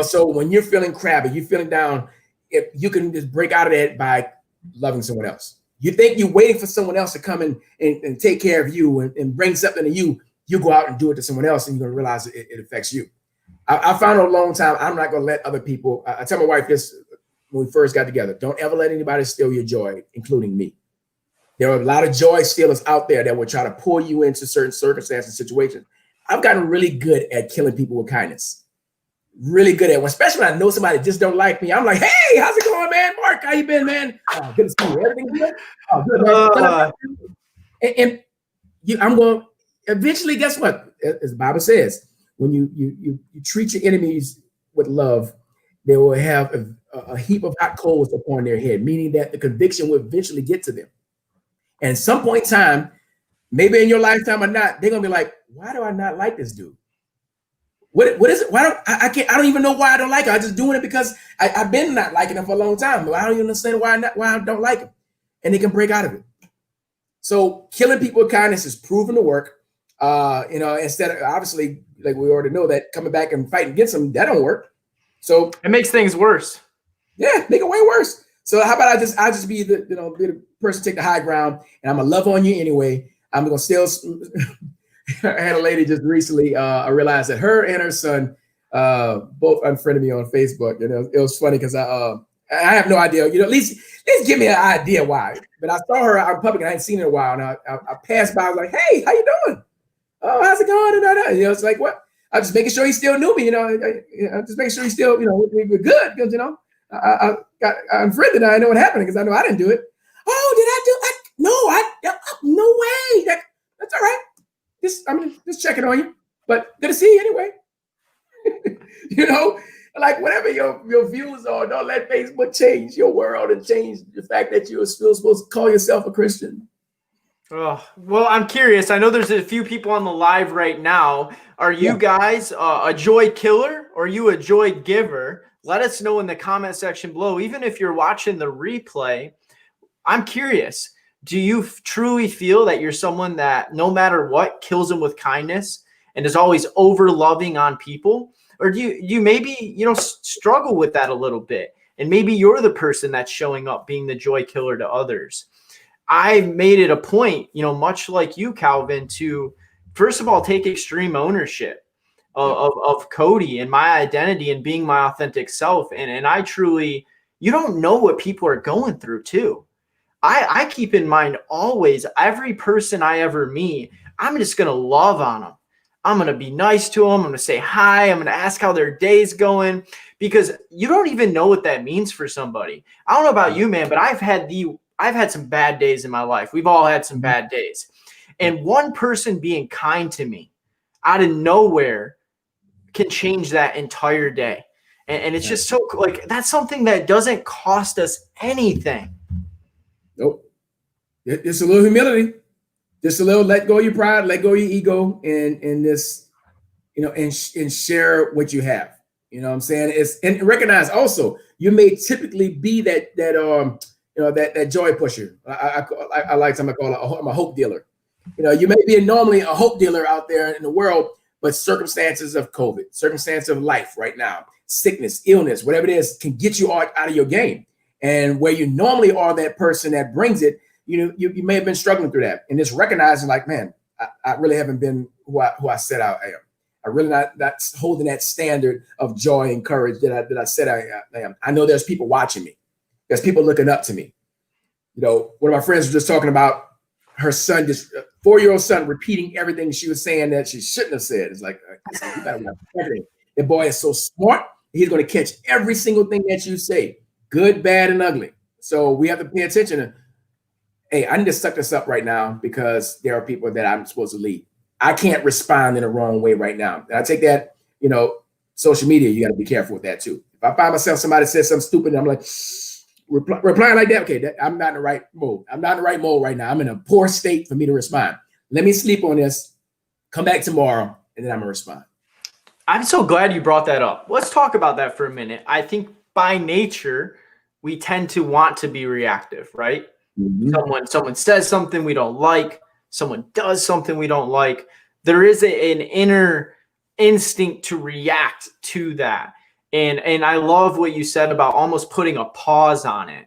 So when you're feeling crabby, you're feeling down, if you can just break out of that by loving someone else. You think you're waiting for someone else to come and take care of you and bring something to you. You go out and do it to someone else, and you're going to realize it affects you. I found a long time, I'm not going to let other people, I tell my wife this when we first got together, don't ever let anybody steal your joy, including me. There are a lot of joy stealers out there that will try to pull you into certain circumstances and situations. I've gotten really good at killing people with kindness. Really good at it, especially when I know somebody just don't like me. I'm like, hey, how's it going, man? Mark, how you been, man? Oh, good to see you. Everything good? Oh, good, man. I'm going, eventually, guess what? As the Bible says, when you treat your enemies with love, they will have a heap of hot coals upon their head, meaning that the conviction will eventually get to them. And at some point in time, maybe in your lifetime or not, they're going to be like, why do I not like this dude? What is it? Why don't I don't even know why I don't like him. I'm just doing it because I've been not liking him for a long time. But I don't even understand why I don't like him. And they can break out of it. So killing people with kindness is proven to work. Instead of, obviously, like we already know, that coming back and fighting against them, that don't work. So it makes things worse. Yeah, make it way worse. So how about I just be the person, take the high ground, and I'm gonna love on you anyway. I'm gonna still. I had a lady just recently. I realized that her and her son both unfriended me on Facebook. It was funny because I have no idea. At least give me an idea why. But I saw her out in public and I hadn't seen her in a while. And I passed by. I was like, "Hey, how you doing? Oh, how's it going?" And it's like, what? I'm just making sure he still knew me. I'm just making sure he still, we were good because I got unfriended. And I know what happened because I know I didn't do it. Oh, did I do it? No way. That's all right. Just checking on you, but good to see you anyway. Like whatever your views are, don't let Facebook change your world and change the fact that you're still supposed to call yourself a Christian. Oh, well, I'm curious. I know there's a few people on the live right now. Are you guys a joy killer or are you a joy giver? Let us know in the comment section below. Even if you're watching the replay, I'm curious. do you truly feel that you're someone that no matter what kills them with kindness and is always over loving on people? Or do you maybe, struggle with that a little bit? And maybe you're the person that's showing up being the joy killer to others. I made it a point, much like you, Calvin, to first of all, take extreme ownership of Cody and my identity and being my authentic self. And I truly, you don't know what people are going through too. I keep in mind always, every person I ever meet, I'm just going to love on them. I'm going to be nice to them. I'm going to say hi. I'm going to ask how their day's going, because you don't even know what that means for somebody. I don't know about you, man, but I've had some bad days in my life. We've all had some bad days. And one person being kind to me out of nowhere can change that entire day. And it's just so, like, that's something that doesn't cost us anything. Nope. It's a little humility. Just a little let go of your pride, let go of your ego, and this, and share what you have. You know what I'm saying? And recognize also you may typically be that joy pusher. I like something I call I'm a hope dealer. You may be normally a hope dealer out there in the world, but circumstances of COVID, circumstances of life right now, sickness, illness, whatever it is, can get you out of your game. And where you normally are that person that brings it, you may have been struggling through that. And just recognizing, like, man, I really haven't been who I said I am. I really not holding that standard of joy and courage that I said I am. I know there's people watching me. There's people looking up to me. One of my friends was just talking about her son, just 4-year-old son, repeating everything she was saying that she shouldn't have said. It's like, you gotta watch everything. The boy is so smart. He's going to catch every single thing that you say, good, bad, and ugly. So we have to pay attention to, hey, I need to suck this up right now because there are people that I'm supposed to lead. I can't respond in the wrong way right now. And I take that, social media, you got to be careful with that too. If I find myself, somebody says something stupid, and I'm like, replying like that, okay, I'm not in the right mode. I'm not in the right mode right now. I'm in a poor state for me to respond. Let me sleep on this, come back tomorrow, and then I'm going to respond. I'm so glad you brought that up. Let's talk about that for a minute. I think by nature, we tend to want to be reactive, right? Mm-hmm. Someone says something we don't like. Someone does something we don't like. There is an inner instinct to react to that. And I love what you said about almost putting a pause on it,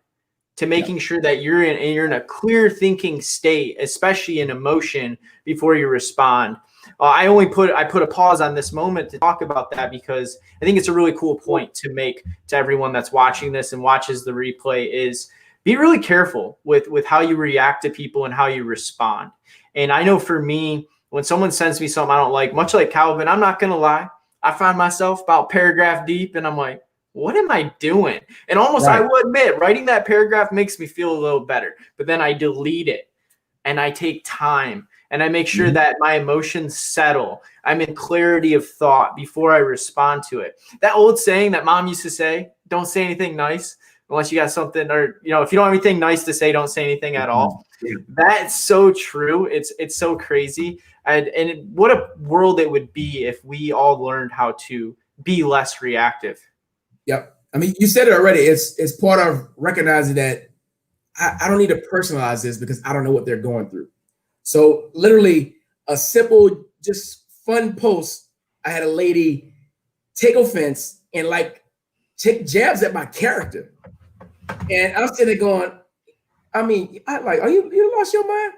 to making sure that you're in a clear thinking state, especially in emotion, before you respond. I put a pause on this moment to talk about that because I think it's a really cool point to make to everyone that's watching this and watches the replay is be really careful with how you react to people and how you respond. And I know for me, when someone sends me something I don't like, much like Calvin, I'm not going to lie. I find myself about paragraph deep and I'm like, what am I doing? And almost, right. I will admit, writing that paragraph makes me feel a little better, but then I delete it and I take time and I make sure that my emotions settle. I'm in clarity of thought before I respond to it. That old saying that mom used to say, don't say anything nice unless you got something, or, if you don't have anything nice to say, don't say anything at all. That's so true. It's so crazy. And what a world it would be if we all learned how to be less reactive. Yep. I mean, you said it already. It's part of recognizing that I don't need to personalize this because I don't know what they're going through. So literally a simple, just fun post. I had a lady take offense and take jabs at my character. And I'm sitting there going, are you lost your mind?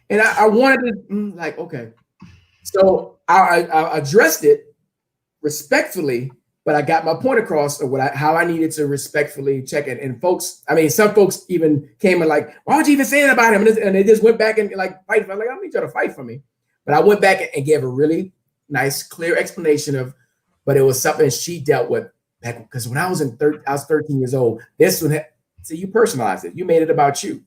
And I wanted to okay. So I addressed it respectfully, but I got my point across of how I needed to respectfully check it. And some folks even came and like, why would you even say that about him? And they just went back and fight. I'm like, I don't need you to fight for me. But I went back and gave a really nice, clear explanation but it was something she dealt with back because when I was 13 years old, this one, so you personalized it. You made it about you.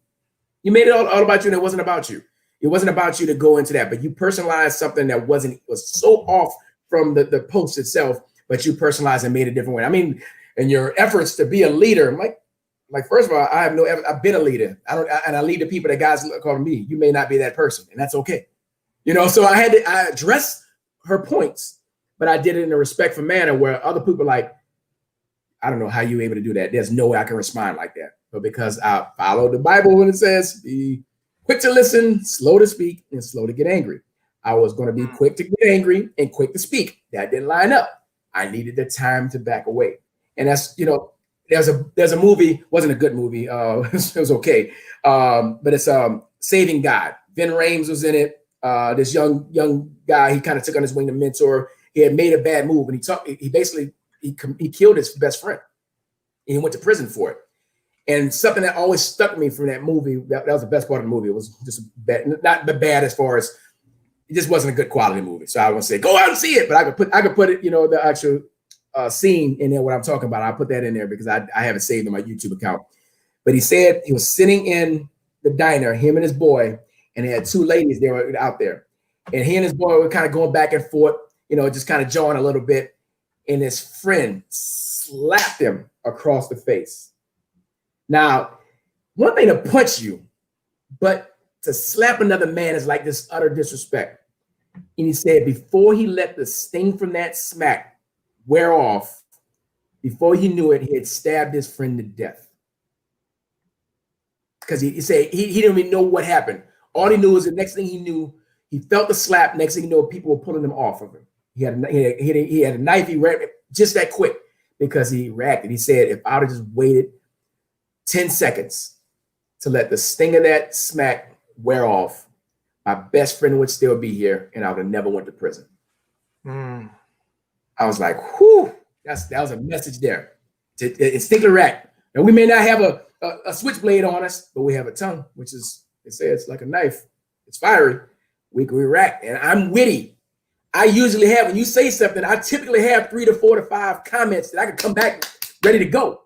You made it all about you, and it wasn't about you. It wasn't about you to go into that, but you personalized something that was so off from the post itself, but you personalized and made it a different way. I mean, in your efforts to be a leader, I'm like first of all, I've been a leader. I lead the people that guys call me. You may not be that person, and that's okay. So I addressed her points, but I did it in a respectful manner where other people I don't know how you were able to do that. There's no way I can respond like that. But because I follow the Bible when it says be quick to listen, slow to speak, and slow to get angry. I was going to be quick to get angry and quick to speak. That didn't line up. I needed the time to back away. And that's, there's a movie, wasn't a good movie. It was okay. But it's Saving God. Vin Rames was in it. This young guy, he kind of took on his wing to mentor. He had made a bad move, and he killed his best friend. And he went to prison for it. And something that always stuck with me from that movie, that was the best part of the movie. It was just bad, not the bad as far as it just wasn't a good quality movie. So I would say, go out and see it. But I could put it, the actual scene in there, what I'm talking about. I'll put that in there because I have it saved on my YouTube account. But he said he was sitting in the diner, him and his boy, and he had two ladies they were out there. And he and his boy were kind of going back and forth, just kind of jawing a little bit. And his friend slapped him across the face. Now, one thing to punch you, but to slap another man is like this utter disrespect. And he said before he let the sting from that smack wear off, before he knew it, he had stabbed his friend to death. Because he said he didn't even know what happened. All he knew was the next thing he knew, he felt the slap. Next thing he knew, people were pulling him off of him. He had a knife. He ran just that quick because he reacted. He said, if I would have just waited 10 seconds to let the sting of that smack wear off, my best friend would still be here and I would have never went to prison. I was like, whew, that was a message there. To instinctively react. And we may not have a switchblade on us, but we have a tongue, which is, they say it's like a knife. It's fiery. We can react. And I'm witty. I usually have, when you say something, I typically have 3 to 4 to 5 comments that I can come back ready to go.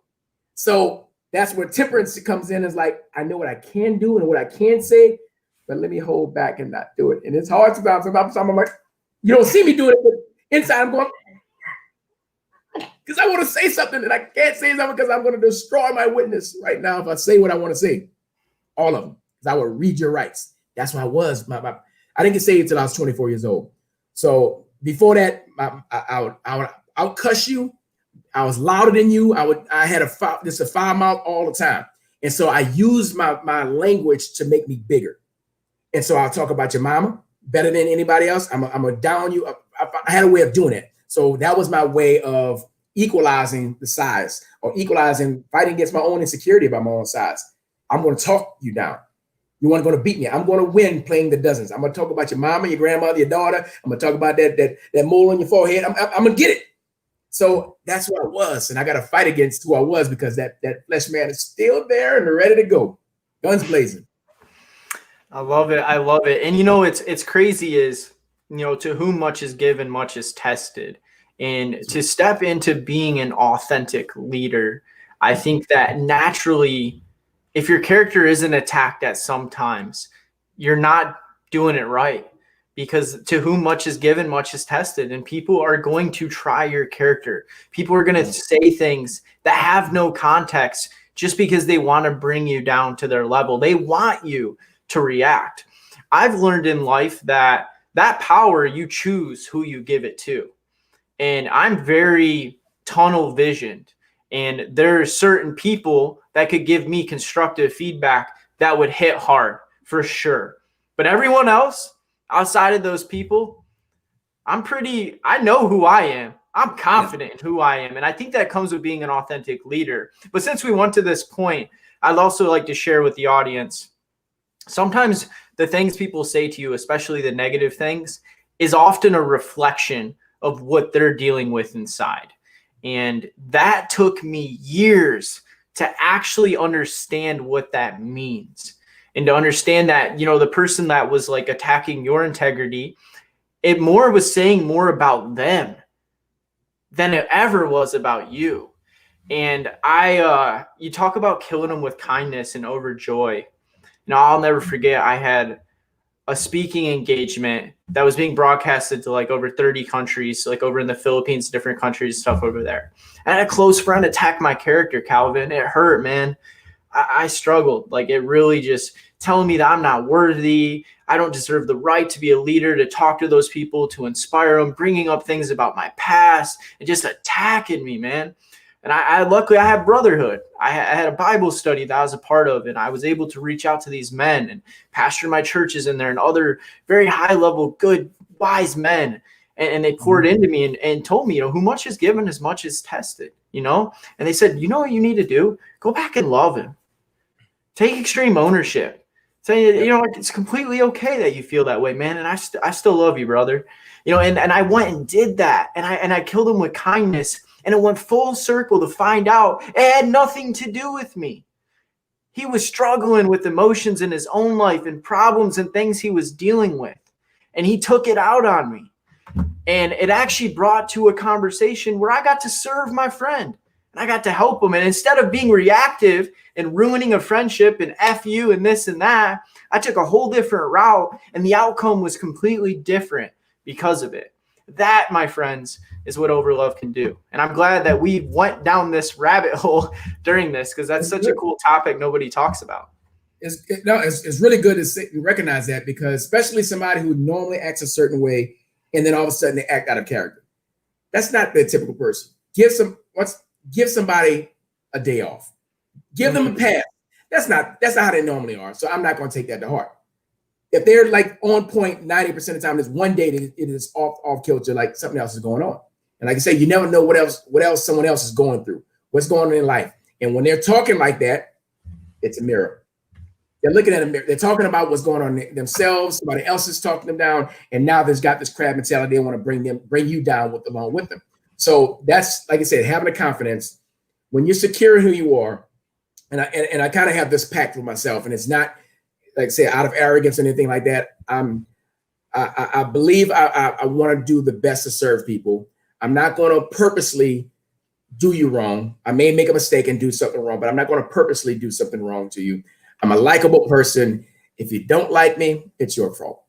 So that's where temperance comes in. Is like, I know what I can do and what I can say, but let me hold back and not do it. And it's hard sometimes. I'm like, you don't see me do it, but inside I'm going, because I want to say something and I can't say something because I'm going to destroy my witness right now if I say what I want to say. All of them. Because I will read your rights. That's what I was. I didn't get saved until I was 24 years old. So before that, I would cuss you. I was louder than you. I had a foul mouth all the time. And so I used my language to make me bigger. And so I'll talk about your mama better than anybody else. I'm gonna down you. I had a way of doing it. So that was my way of equalizing the size or fighting against my own insecurity about my own size. I'm going to talk you down. You want to beat me. I'm going to win playing the dozens. I'm going to talk about your mama, your grandmother, your daughter. I'm going to talk about that mole on your forehead. I'm going to get it. So that's what I was. And I got to fight against who I was because that flesh man is still there and ready to go. Guns blazing. I love it. And it's crazy is, to whom much is given, much is tested. And to step into being an authentic leader, I think that naturally, if your character isn't attacked at some times, you're not doing it right. Because to whom much is given, much is tested. And people are going to try your character. People are going to say things that have no context just because they want to bring you down to their level. They want you to react. I've learned in life that power, you choose who you give it to. And I'm very tunnel visioned. And there are certain people that could give me constructive feedback that would hit hard for sure. But everyone else outside of those people, I know who I am. I'm confident in who I am. And I think that comes with being an authentic leader. But since we went to this point, I'd also like to share with the audience, sometimes the things people say to you, especially the negative things, is often a reflection of what they're dealing with inside. And that took me years to actually understand what that means and to understand that, the person that was like attacking your integrity, it more was saying more about them than it ever was about you. And you talk about killing them with kindness and overjoy. I'll never forget, I had a speaking engagement that was being broadcasted to like over 30 countries, like over in the Philippines, different countries, stuff over there. I had a close friend attack my character, Calvin. It hurt, man. I struggled. Like, it really just telling me that I'm not worthy. I don't deserve the right to be a leader, to talk to those people, to inspire them, bringing up things about my past and just attacking me, man. And I luckily I had brotherhood. I had a Bible study that I was a part of, and I was able to reach out to these men and pastor my churches in there and other very high level, good, wise men. And they poured into me and told me, who much is given, as much is tested, And they said, you know what you need to do? Go back and love him. Take extreme ownership. Say, it's completely okay that you feel that way, man. And I still love you, brother. And I went and did that. And I killed him with kindness. And it went full circle to find out it had nothing to do with me. He was struggling with emotions in his own life and problems and things he was dealing with. And he took it out on me. And it actually brought to a conversation where I got to serve my friend and I got to help him. And instead of being reactive and ruining a friendship and F you and this and that, I took a whole different route, and the outcome was completely different because of it. That, my friends, is what overlove can do. And I'm glad that we went down this rabbit hole during this, because that's such a cool topic nobody talks about. It's really good to recognize that, because especially somebody who normally acts a certain way and then all of a sudden they act out of character. That's not the typical person. Give somebody a day off. Give them a pass. That's not how they normally are. So I'm not going to take that to heart. If they're like on point 90% of the time, there's one day that it is off kilter, like something else is going on. And like I say, you never know what else someone else is going through, what's going on in life. And when they're talking like that, it's a mirror. They're looking at a mirror. They're talking about what's going on themselves. Somebody else is talking them down, and now they've got this crab mentality. They want to bring you down along with them. So that's, like I said, having a confidence when you're secure in who you are. And I kind of have this pact with myself, and it's not, like I say, out of arrogance or anything like that. I believe I want to do the best to serve people. I'm not going to purposely do you wrong. I may make a mistake and do something wrong, but I'm not going to purposely do something wrong to you. I'm a likable person. If you don't like me, it's your fault.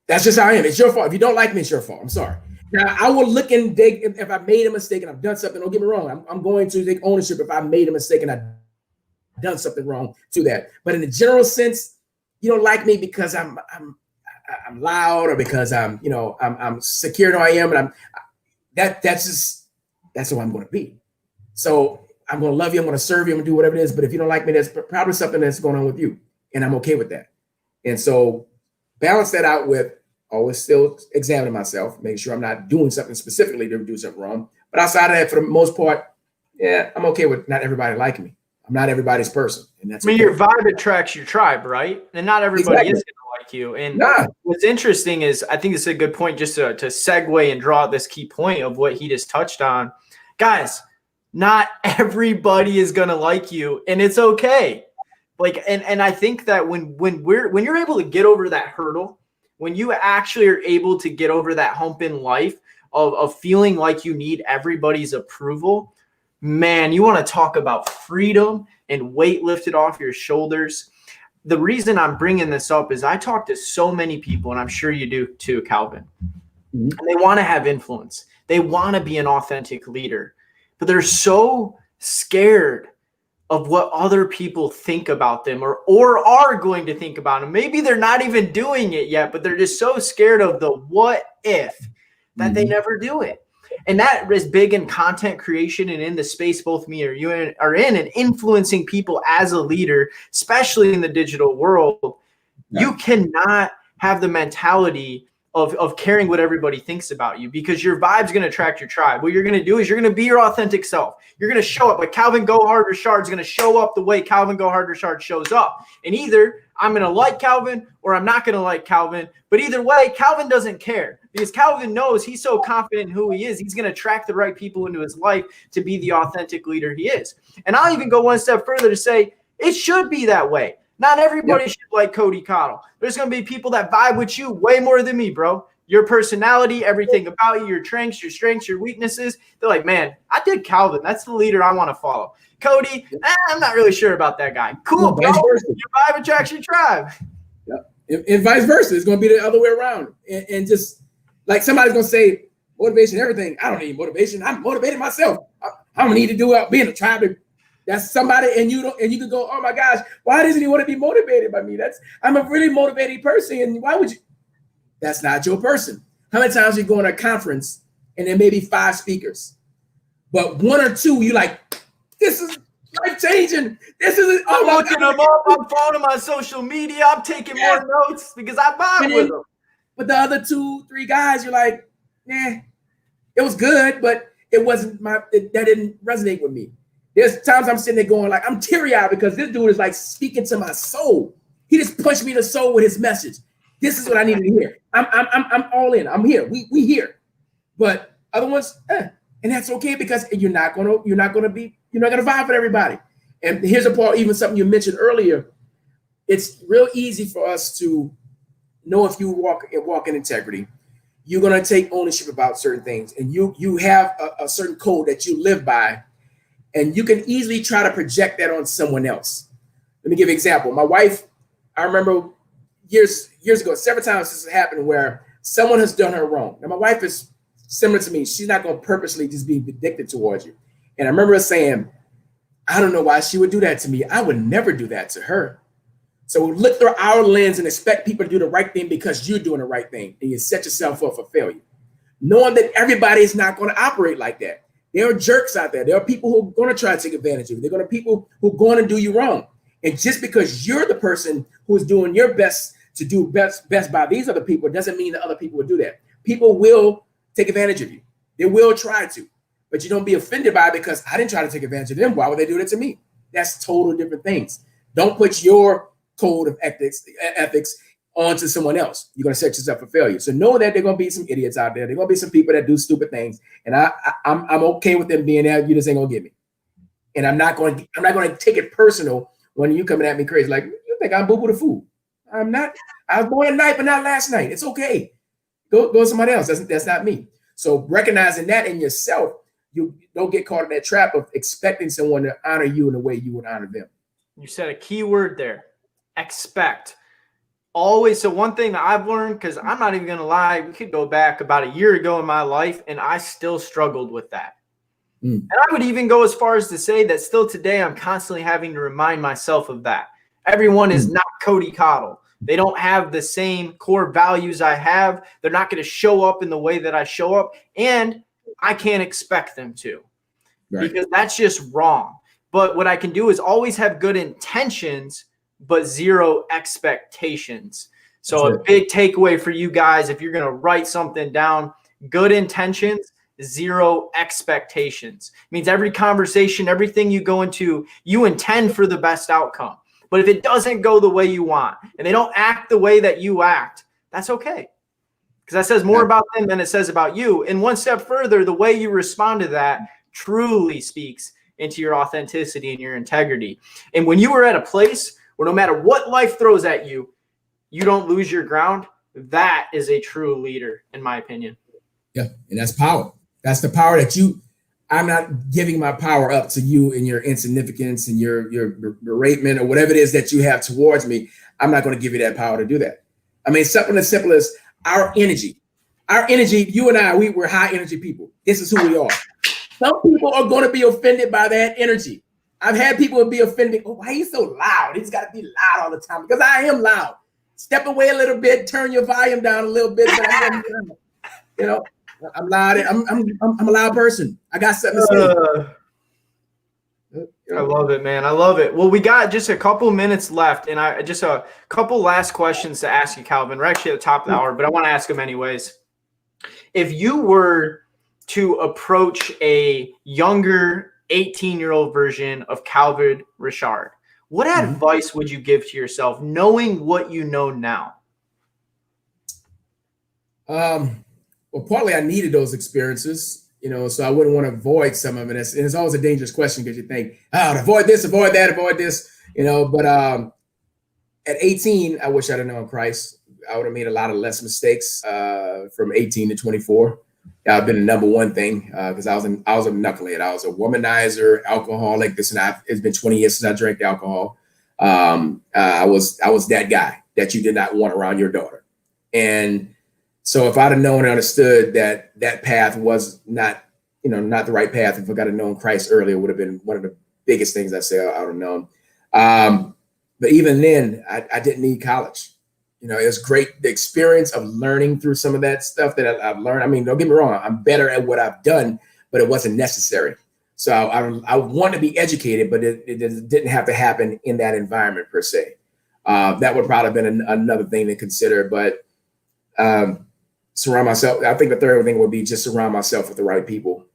That's just how I am. It's your fault. If you don't like me, it's your fault. I'm sorry. Now, I will look and dig if I made a mistake and I've done something. Don't get me wrong. I'm going to take ownership if I made a mistake and I've done something wrong to that. But in the general sense, you don't like me because I'm loud, or because I'm secure in who I am, and that's who I'm going to be. So I'm going to love you. I'm going to serve you. I'm going to do whatever it is. But if you don't like me, that's probably something that's going on with you, and I'm okay with that. And so balance that out with always still examining myself, make sure I'm not doing something specifically to do something wrong. But outside of that, for the most part, yeah, I'm okay with not everybody liking me. I'm not everybody's person. And that's your vibe attracts your tribe, right? And not everybody is going to like you. And what's interesting is, I think it's a good point just to segue and draw out this key point of what he just touched on. Guys, not everybody is going to like you, and it's okay. And I think that when you're able to get over that hurdle, when you actually are able to get over that hump in life of feeling like you need everybody's approval, man, you want to talk about freedom and weight lifted off your shoulders. The reason I'm bringing this up is I talk to so many people, and I'm sure you do too, Calvin. And they want to have influence. They want to be an authentic leader, but they're so scared of what other people think about them or are going to think about them. Maybe they're not even doing it yet, but they're just so scared of the what if that they never do it. And that is big in content creation and in the space both me or you are in, and influencing people as a leader, especially in the digital world. Yeah. You cannot have the mentality of caring what everybody thinks about you, because your vibe's going to attract your tribe. What you're going to do is you're going to be your authentic self. You're going to show up like Calvin Go Hard Richard is going to show up the way Calvin Go Hard Richard shows up. And either I'm going to like Calvin or I'm not going to like Calvin. But either way, Calvin doesn't care, because Calvin knows he's so confident in who he is. He's going to attract the right people into his life to be the authentic leader he is. And I'll even go one step further to say it should be that way. Not everybody should like Cody Cottle. There's going to be people that vibe with you way more than me, bro. Your personality, everything about you, your strengths, your weaknesses. They're like, man, I did Calvin. That's the leader I want to follow. Cody, I'm not really sure about that guy. Cool, bro. Your vibe attracts your tribe. Yep. And vice versa. It's going to be the other way around. And just like somebody's going to say, motivation, everything. I don't need motivation. I'm motivated myself. I don't need to do it. Being a tribe. That's somebody, and you could go, oh my gosh, why doesn't he want to be motivated by me? I'm a really motivated person, and why would you? That's not your person. How many times you go to a conference and there may be 5 speakers? But one or two, you like, this is life changing. This is. I'm looking them up. I'm following them on social media. I'm taking more notes because I vibe with them. But the other 2-3 guys, you're like, nah, it was good, but it wasn't that didn't resonate with me. There's times I'm sitting there going like, I'm teary-eyed because this dude is like speaking to my soul. He just punched me in the soul with his message. This is what I needed to hear. I'm all in. I'm here. We here. But other ones, and that's okay because you're not gonna vibe with everybody. And here's a part, even something you mentioned earlier. It's real easy for us to know if you walk in integrity. You're gonna take ownership about certain things, and you have a certain code that you live by, and you can easily try to project that on someone else. Let me give you an example. My wife, I remember years ago, several times this has happened where someone has done her wrong. Now, my wife is similar to me. She's not going to purposely just be vindictive towards you. And I remember her saying, I don't know why she would do that to me. I would never do that to her. So look through our lens and expect people to do the right thing because you're doing the right thing, and you set yourself up for failure. Knowing that everybody is not going to operate like that. There are jerks out there. There are people who are going to try to take advantage of you. There are going to be people who are going to do you wrong. And just because you're the person who is doing your best to do best by these other people doesn't mean that other people will do that. People will take advantage of you. They will try to, but you don't be offended by it because I didn't try to take advantage of them. Why would they do that to me? That's total different things. Don't put your code of ethics onto someone else. You're going to set yourself for failure. So know that there are going to be some idiots out there. There are going to be some people that do stupid things, and I'm okay with them being there. You just ain't going to get me, and I'm not going to take it personal when you coming at me crazy. Like, you think I'm boo-boo the fool? I'm not. I was born at night, but not last night. It's okay. Go to somebody else. That's not me. So recognizing that in yourself, you don't get caught in that trap of expecting someone to honor you in the way you would honor them. You said a key word there. Expect. Always. So one thing that I've learned, because I'm not even going to lie, we could go back about a year ago in my life, and I still struggled with that. And I would even go as far as to say that still today, I'm constantly having to remind myself of that. Everyone is not Cody Cottle. They don't have the same core values I have. They're not going to show up in the way that I show up, and I can't expect them to, because that's just wrong. But what I can do is always have good intentions, but zero expectations. So a big takeaway for you guys, if you're going to write something down, good intentions, zero expectations. It means every conversation, everything you go into, you intend for the best outcome. But if it doesn't go the way you want and they don't act the way that you act, that's okay. Because that says more about them than it says about you. And one step further, the way you respond to that truly speaks into your authenticity and your integrity. And when you are at a place where no matter what life throws at you, you don't lose your ground, that is a true leader, in my opinion. Yeah, and that's power. That's the power that I'm not giving my power up to you and your insignificance and your beratement or whatever it is that you have towards me. I'm not going to give you that power to do that. I mean, something as simple as our energy. Our energy, you and I, we're high energy people. This is who we are. Some people are going to be offended by that energy. I've had people be offended. Oh, why are you so loud? He's got to be loud all the time. Because I am loud. Step away a little bit, turn your volume down a little bit. You know, I'm loud. I'm a loud person. I got something to say. I love it, man. I love it. Well, we got just a couple minutes left, and just a couple last questions to ask you, Calvin. We're actually at the top of the hour, but I want to ask them anyways. If you were to approach a younger 18-year-old version of Calvin Richard, what advice would you give to yourself, knowing what you know now? Well, partly I needed those experiences, so I wouldn't want to avoid some of it. And it's always a dangerous question because you think, avoid this, avoid that, avoid this, But at 18, I wish I'd have known Christ. I would have made a lot of less mistakes from 18 to 24. I've been the number one thing because I was a knucklehead. I was a womanizer, alcoholic. It's been 20 years since I drank alcohol. I was that guy that you did not want around your daughter. And so if I'd have known and understood that path was not the right path, if I got to know Christ earlier, it would have been one of the biggest things I say I would have known. But even then, I didn't need college. It was great, the experience of learning through some of that stuff that I've learned. I mean, don't get me wrong, I'm better at what I've done, but it wasn't necessary. So I want to be educated, but it didn't have to happen in that environment per se. That would probably have been another thing to consider, but surround myself. I think the third thing would be just surround myself with the right people,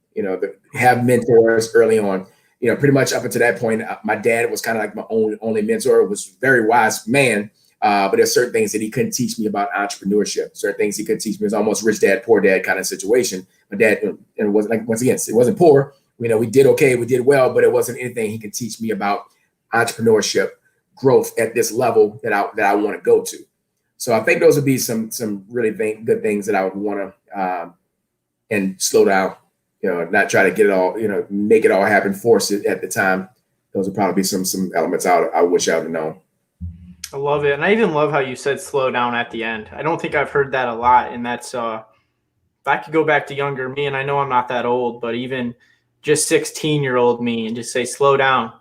have mentors early on. Pretty much up until that point, my dad was kind of like my only mentor. Was a very wise man, but there's certain things that he couldn't teach me about entrepreneurship. Certain things he couldn't teach me. It was almost rich dad, poor dad kind of situation. My dad, and it wasn't like, once again, it wasn't poor. We did okay, we did well, but it wasn't anything he could teach me about entrepreneurship, growth at this level that I want to go to. So I think those would be some really good things that I would want to and slow down, not try to get it all, make it all happen, force it at the time. Those would probably be some elements I wish I would have known. I love it. And I even love how you said slow down at the end. I don't think I've heard that a lot. And that's, if I could go back to younger me, and I know I'm not that old, but even just 16-year-old me, and just say, slow down.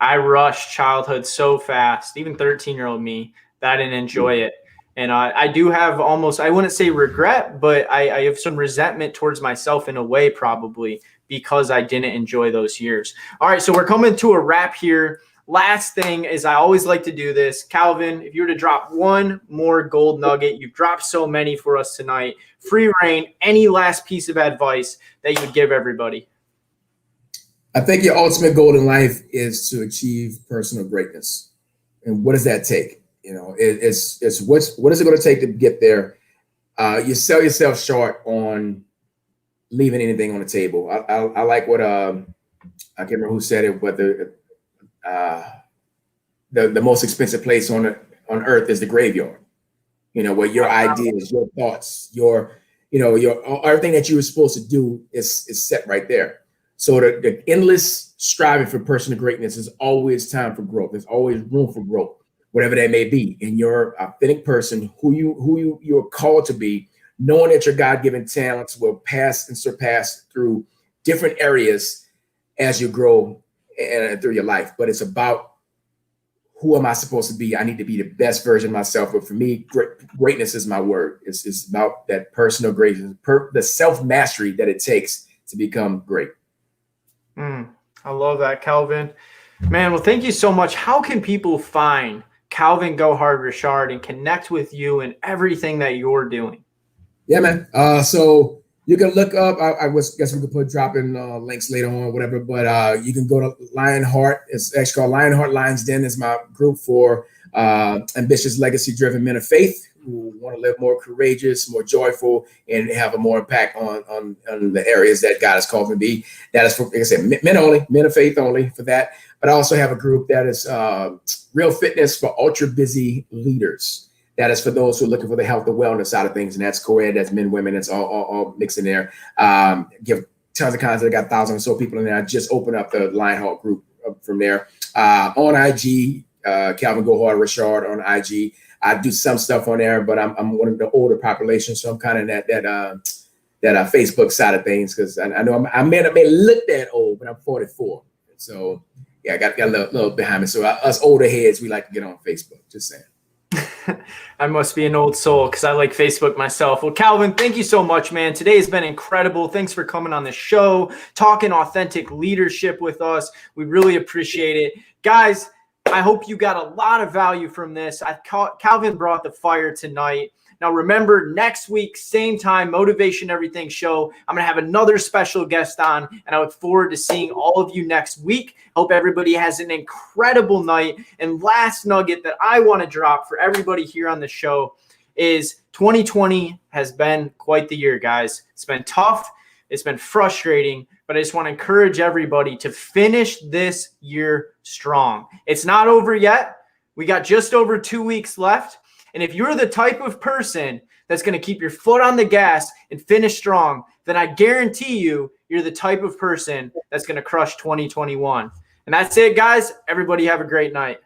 I rushed childhood so fast, even 13-year-old me, that I didn't enjoy it. And I do have almost, I wouldn't say regret, but I have some resentment towards myself in a way, probably because I didn't enjoy those years. All right, so we're coming to a wrap here. Last thing is, I always like to do this. Calvin, if you were to drop one more gold nugget, you've dropped so many for us tonight. Free reign, any last piece of advice that you would give everybody? I think your ultimate goal in life is to achieve personal greatness. And what does that take? It's what is it going to take to get there? You sell yourself short on leaving anything on the table. I like what I can't remember who said it, but the most expensive place on earth is the graveyard. Where your ideas, your thoughts, your everything that you were supposed to do is set right there. So the endless striving for personal greatness is always time for growth. There's always room for growth, whatever that may be. In your authentic person, who you're called to be, knowing that your God-given talents will pass and surpass through different areas as you grow and through your life. But it's about, who am I supposed to be? I need to be the best version of myself. But for me, greatness is my word. It's about that personal greatness, the self-mastery that it takes to become great. I love that, Calvin. Man, well, thank you so much. How can people find Calvin Go Hard Richard and connect with you and everything that you're doing? Yeah, man. So you can look up, I guess we could drop in links later on, whatever, but you can go to LIONHEART. It's actually called LIONHEART Lions Den. Is my group for ambitious, legacy-driven men of faith who want to live more courageous, more joyful, and have a more impact on the areas that God has called me to be. That is for, like I said, men only, men of faith only for that. But I also have a group that is Real Fitness for ultra busy leaders. That is for those who are looking for the health and wellness side of things. And that's co-ed, that's men, women, it's all mixed in there. Give tons of content. I got 1,000 or so people in there. I just opened up the LIONHEART group from there. On IG, Calvin Go Hard Richard on IG. I do some stuff on there, but I'm one of the older population, so I'm kind of that Facebook side of things, because I know I may look that old, but I'm 44. So yeah, I got a little behind me. So us older heads, we like to get on Facebook. Just saying. I must be an old soul because I like Facebook myself. Well, Calvin, thank you so much, man. Today has been incredible. Thanks for coming on the show, talking authentic leadership with us. We really appreciate it. Guys, I hope you got a lot of value from this. Calvin brought the fire tonight. Now, remember, next week, same time, Motivation Everything show. I'm going to have another special guest on, and I look forward to seeing all of you next week. Hope everybody has an incredible night. And last nugget that I want to drop for everybody here on the show is 2020 has been quite the year, guys. It's been tough. It's been frustrating, but I just want to encourage everybody to finish this year strong. It's not over yet. We got just over 2 weeks left. And if you're the type of person that's going to keep your foot on the gas and finish strong, then I guarantee you're the type of person that's going to crush 2021. And that's it, guys. Everybody have a great night.